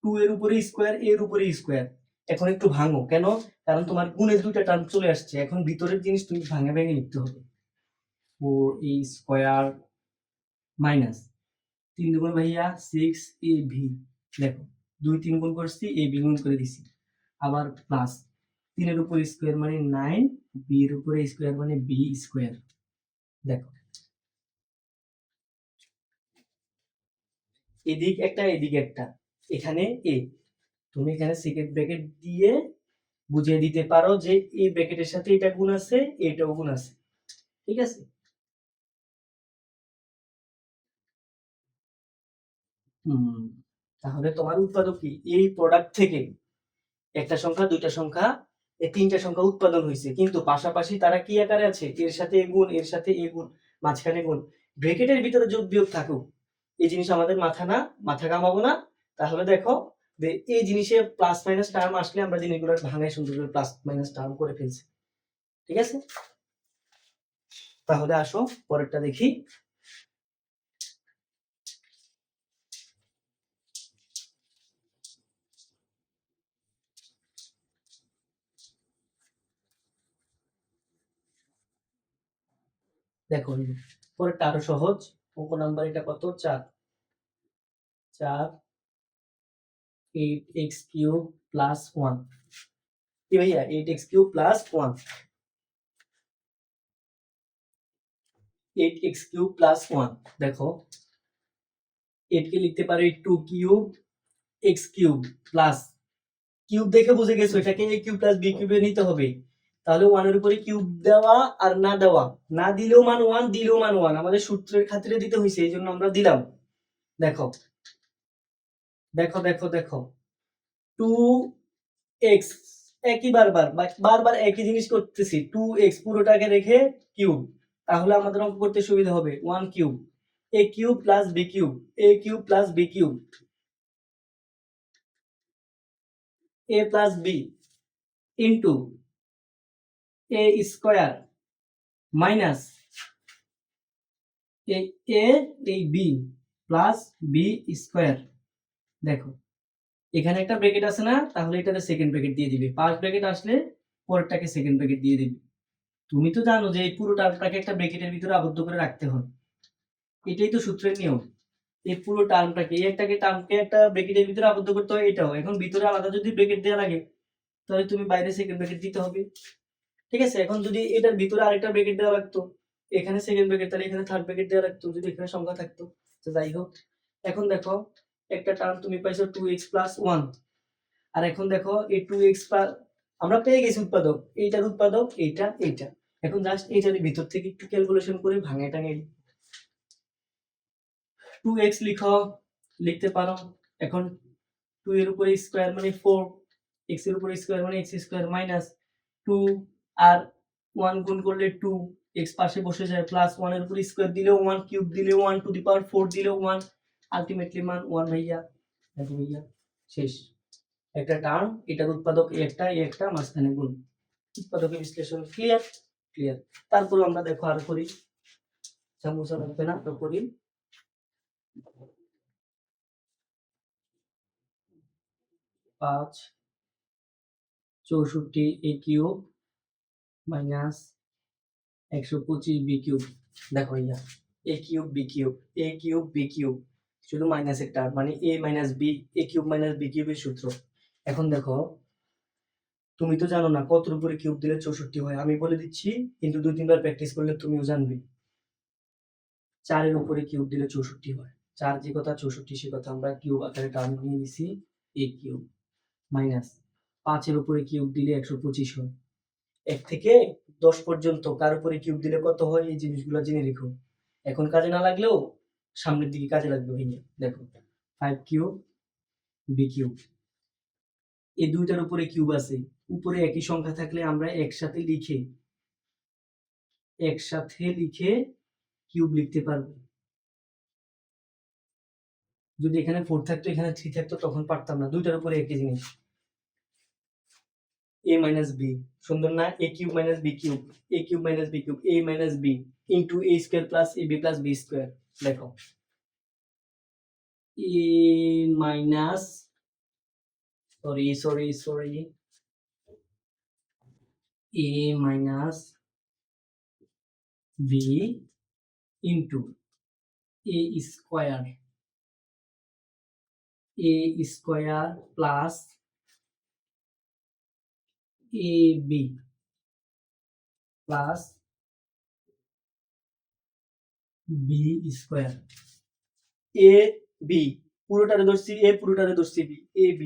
2 এর উপরে স্কোয়ার, এর উপরে স্কোয়ার। এখন একটু ভাঙো, কেন? কারণ তোমার গুণের দুইটা টার্ম চলে আসছে, এখন ভিতরের জিনিস তুমি ভাঙে ভেঙে লিখতে হবে। 4a স্কোয়ার মাইনাস 3 দুগুণ ভাইয়া 6ab, দেখো 2 3 গুণ করছি, a b গুণ করে দিছি, আবার প্লাস 3 এর উপরে স্কোয়ার মানে 9, b এর উপরে স্কোয়ার মানে b স্কোয়ার। দেখো এদিক একটা এদিক একটা, এখানে a, তুমি এখানে সেকেন্ড ব্র্যাকেট দিয়ে বুঝিয়ে দিতে পারো যে এই ব্র্যাকেটের সাথে এটা গুণ আছে, এটাও গুণ আছে, ঠিক আছে? তাহলে তোমার উৎপাদক কি? এই প্রোডাক্ট থেকে একটা সংখ্যা, দুইটা সংখ্যা, এই তিনটা সংখ্যা উৎপাদন হয়েছে, কিন্তু পাশাপাশি তারা কি আকারে আছে? এর সাথে এ গুণ, এর সাথে এ গুণ, মাঝখানে গুণ। ব্র্যাকেটের ভিতরে যোগ বিয়োগ থাকুক, এই জিনিস আমাদের মাথা কামাবো না। তাহলে দেখো যে এই জিনিসে প্লাস মাইনাস টার্ম আসলে আমরা জিনিসগুলো ভাঙায় সুন্দর করে প্লাস মাইনাস টার্ম করে ফেলছি, ঠিক আছে? তাহলে আসো পরেরটা দেখি। দেখো পরেরটা আরো সহজ, অঙ্ক নাম্বার এটা কত? 4 8x কিউব প্লাস 1, কি ভাইয়া? 8x cube plus 1, 8x cube plus 1। দেখো 8 কে লিখতে পারি 2 cube x cube plus, cube দেখে বুঝে গেছো এটাকে a কিউব প্লাস b কিউবে নিতে হবে। তাহলে 1 এর উপরে কিউব দেওয়া আর না দেওয়া, না দিলেও মান 1, দিলেও মান 1, আমাদের সূত্রের খাতিরে দিতে হইছে, এইজন্য আমরা দিলাম। দেখো দেখো দেখো দেখো 2x, একই বারবার একই জিনিস করতেছি, 2x পুরোটাকে রেখে কিউব, তাহলে আমাদের অঙ্ক করতে সুবিধা হবে। 1 cube a cube plus b cube, a cube plus b cube, a plus b into a square minus এই a এই b প্লাস b স্কোয়ার। দেখো এখানে একটা ব্র্যাকেট আছে না, তাহলে এটাতে সেকেন্ড ব্র্যাকেট দিয়ে দিবে, ফার্স্ট ব্র্যাকেট আসলে পরেরটাকে সেকেন্ড ব্র্যাকেট দিয়ে দিবে। তুমি তো জানো যে এই পুরো টার্মটাকে একটা ব্র্যাকেটের ভিতরে আবদ্ধ করে রাখতে হয়, এটাই তো সূত্রের নিয়ম। এই পুরো টার্মটাকে, এই টার্মকে একটা ব্র্যাকেটের ভিতরে আবদ্ধ করতে হয়, এটাও। এখন ভিতরে আলাদা যদি ব্র্যাকেট দেওয়া লাগে, তাহলে তুমি বাইরে সেকেন্ড ব্র্যাকেট দিতে হবে, ঠিক আছে? এখন যদি এটার ভিতরে আরেকটা ব্র্যাকেট দেওয়া লাগতো, এখানে সেকেন্ড ব্র্যাকেট, তাহলে এখানে থার্ড ব্র্যাকেট দেওয়া লাগতো যদি এখানে সংখ্যা থাকতো। তো যাই হোক, এখন দেখো একটা টার্ম তুমি পাইছো 2x প্লাস 1, আর এখন দেখো এই 2x প্লাস, আমরা পেয়ে গেছি উৎপাদক, এইটার উৎপাদক এইটা এইটা। এখন জাস্ট এইটার ভিতর থেকে একটু ক্যালকুলেশন করে ভাঙে টাঙে 2x লিখতে পারো। এখন 2 এর উপরে স্কয়ার মানে 4, x এর উপরে স্কয়ার মানে x স্কয়ার মাইনাস 2, আর 1 গুণ করলে 2, x পাশে বসে যায়, প্লাস 1 এর উপরে স্কয়ার দিলেও 1, কিউব দিলেও 1, টু দি পাওয়ার 4 দিলেও 1, আলটিমেটলি মান 1 ভাইয়া। দেখো ভাইয়া শেষ। একটা টার্ম, এটার উৎপাদক একটা মাঝখানে গুণ, উৎপাদকের বিশ্লেষণ ক্লিয়ার? ক্লিয়ার। তারপর আমরা দেখো আর করি, সমস্যা লাগবে না তো করি। 5 64 a cube minus 125 b cube. দেখো ভাইয়া a cube b cube, a cube b cube, শুধু মাইনাস একটা, মানে a minus b, a cube minus b কিউবের সূত্র। এখন দেখো তুমি তো জানো না কতর উপরে কিউব দিলে 64 হয়, আমি বলে দিচ্ছি, কিন্তু 2-3 বার প্র্যাকটিস করলে তুমিও জানবে। 4 এর উপরে কিউব দিলে 64 হয়, 4 যে কথা 64 সে কথা আমরা কিউব আকারে টার্ম নিয়ে নিছি, a কিউব মাইনাস 5 এর উপরে কিউব দিলে 125 হয়। 1 থেকে 10 পর্যন্ত কার উপরে কিউব দিলে কত হয়, এই জিনিসগুলো জেনে রেখো, এখন কাজে না লাগলেও সামনের দিকে কাজে লাগবে ভাইয়া। দেখো 5 কিউব b কিউব, এই দুইটার উপরে কিউব আছে, উপরে একই সংখ্যা থাকলে আমরা একসাথে লিখে কিউব লিখতে পারবো। যদি এখানে 4 থাকতো, এখানে 3 থাকতো, তখন পারতাম না, দুইটার উপরে একই জিনিস। a minus b, সুন্দর না? a cube minus b cube, a cube minus b cube, a minus b into a square plus ab plus b square. দেখো a minus sorry a minus b into a square plus ab plus b square. a b পুরোটারে ধরছি a, পুরোটারে ধরছি b, a b,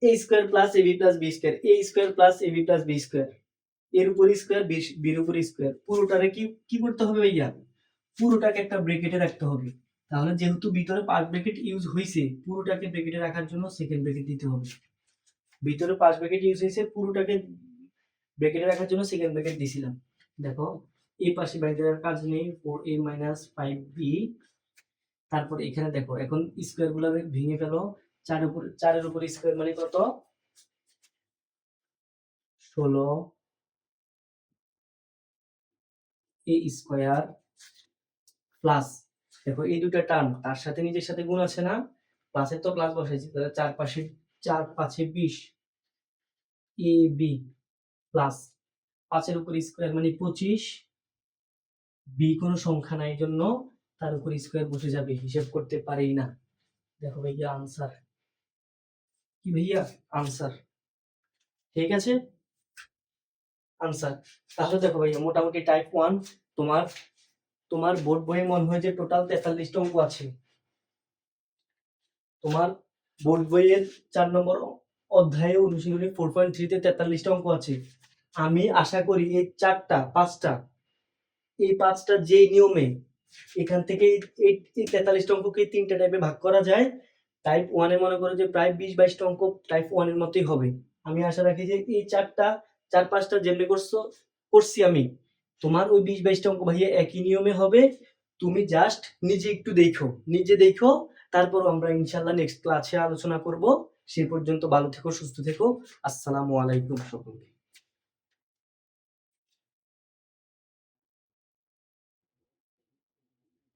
a square plus ab plus b square, a square plus ab plus b square, এর উপর square b এর উপর square. পুরোটারে কি করতে হবে ভাইয়া? পুরোটাকে একটা ব্র্যাকেটে রাখতে হবে। তাহলে যেহেতু ভিতরে পাঁচ ব্র্যাকেট ইউজ হয়েছে, পুরোটাকে ব্র্যাকেটে রাখার জন্য সেকেন্ড ব্র্যাকেট দিতে হবে। ভিতরে পাঁচ ব্র্যাকেট ইউজ হয়েছে, পুরোটাকে ব্র্যাকেটে রাখার জন্য সেকেন্ড ব্র্যাকেট দিছিলাম। দেখো এই পাশে ব্র্যাকেটের কাজ নেই, 4a মাইনাস 5b। তারপর এখানে দেখো এখন স্কয়ার গুলো ভেঙে ফেলো। 4 এর উপর স্কয়ার মানে কত? 16 a স্কয়ার প্লাস, দেখো এই দুটো টার্ম তার সাথে নিজের সাথে গুণ আছে না, প্লাসের তো প্লাস বসাইছি, তাহলে 4 5 20 a b প্লাস 5 এর উপর স্কয়ার মানে 25, b কোনো সংখ্যা নাই জন্য তার উপর স্কয়ার বসে যাবে, হিসাব করতে পারি না। দেখো ভাইয়া আনসার কি ভাইয়া? আনসার ঠিক আছে, আনসার। তাহলে দেখো ভাইয়া মোটামুটি টাইপ 1 তোমার বোর্ড বইয়ে মনে হয় যে টোটাল 43টা অঙ্ক আছে। তোমার বোর্ড বইয়ের 4 নম্বর অধ্যায়ে অনুশীলনী 4.3 তে 43টা অঙ্ক আছে। আমি আশা করি এই 5টা যে নিয়মে এখান থেকে এই 43টা অঙ্ককে 3টা টাইপে ভাগ করা যায়, টাইপ 1 এ মনে করো যে প্রায় 20-22টা অঙ্ক টাইপ 1 এর মতোই হবে। আমি আশা রাখি যে এই 4-5টা যেমনি করছি আমি, তোমার ওই 20-22টা অঙ্ক ভাইয়া একই নিয়মে হবে। তুমি জাস্ট নিজে দেখো, তারপর আমরা ইনশাআল্লাহ নেক্সট ক্লাসে আলোচনা করব। সেই পর্যন্ত ভালো থেকো, সুস্থ থেকো। আসসালামু আলাইকুম সকলকে।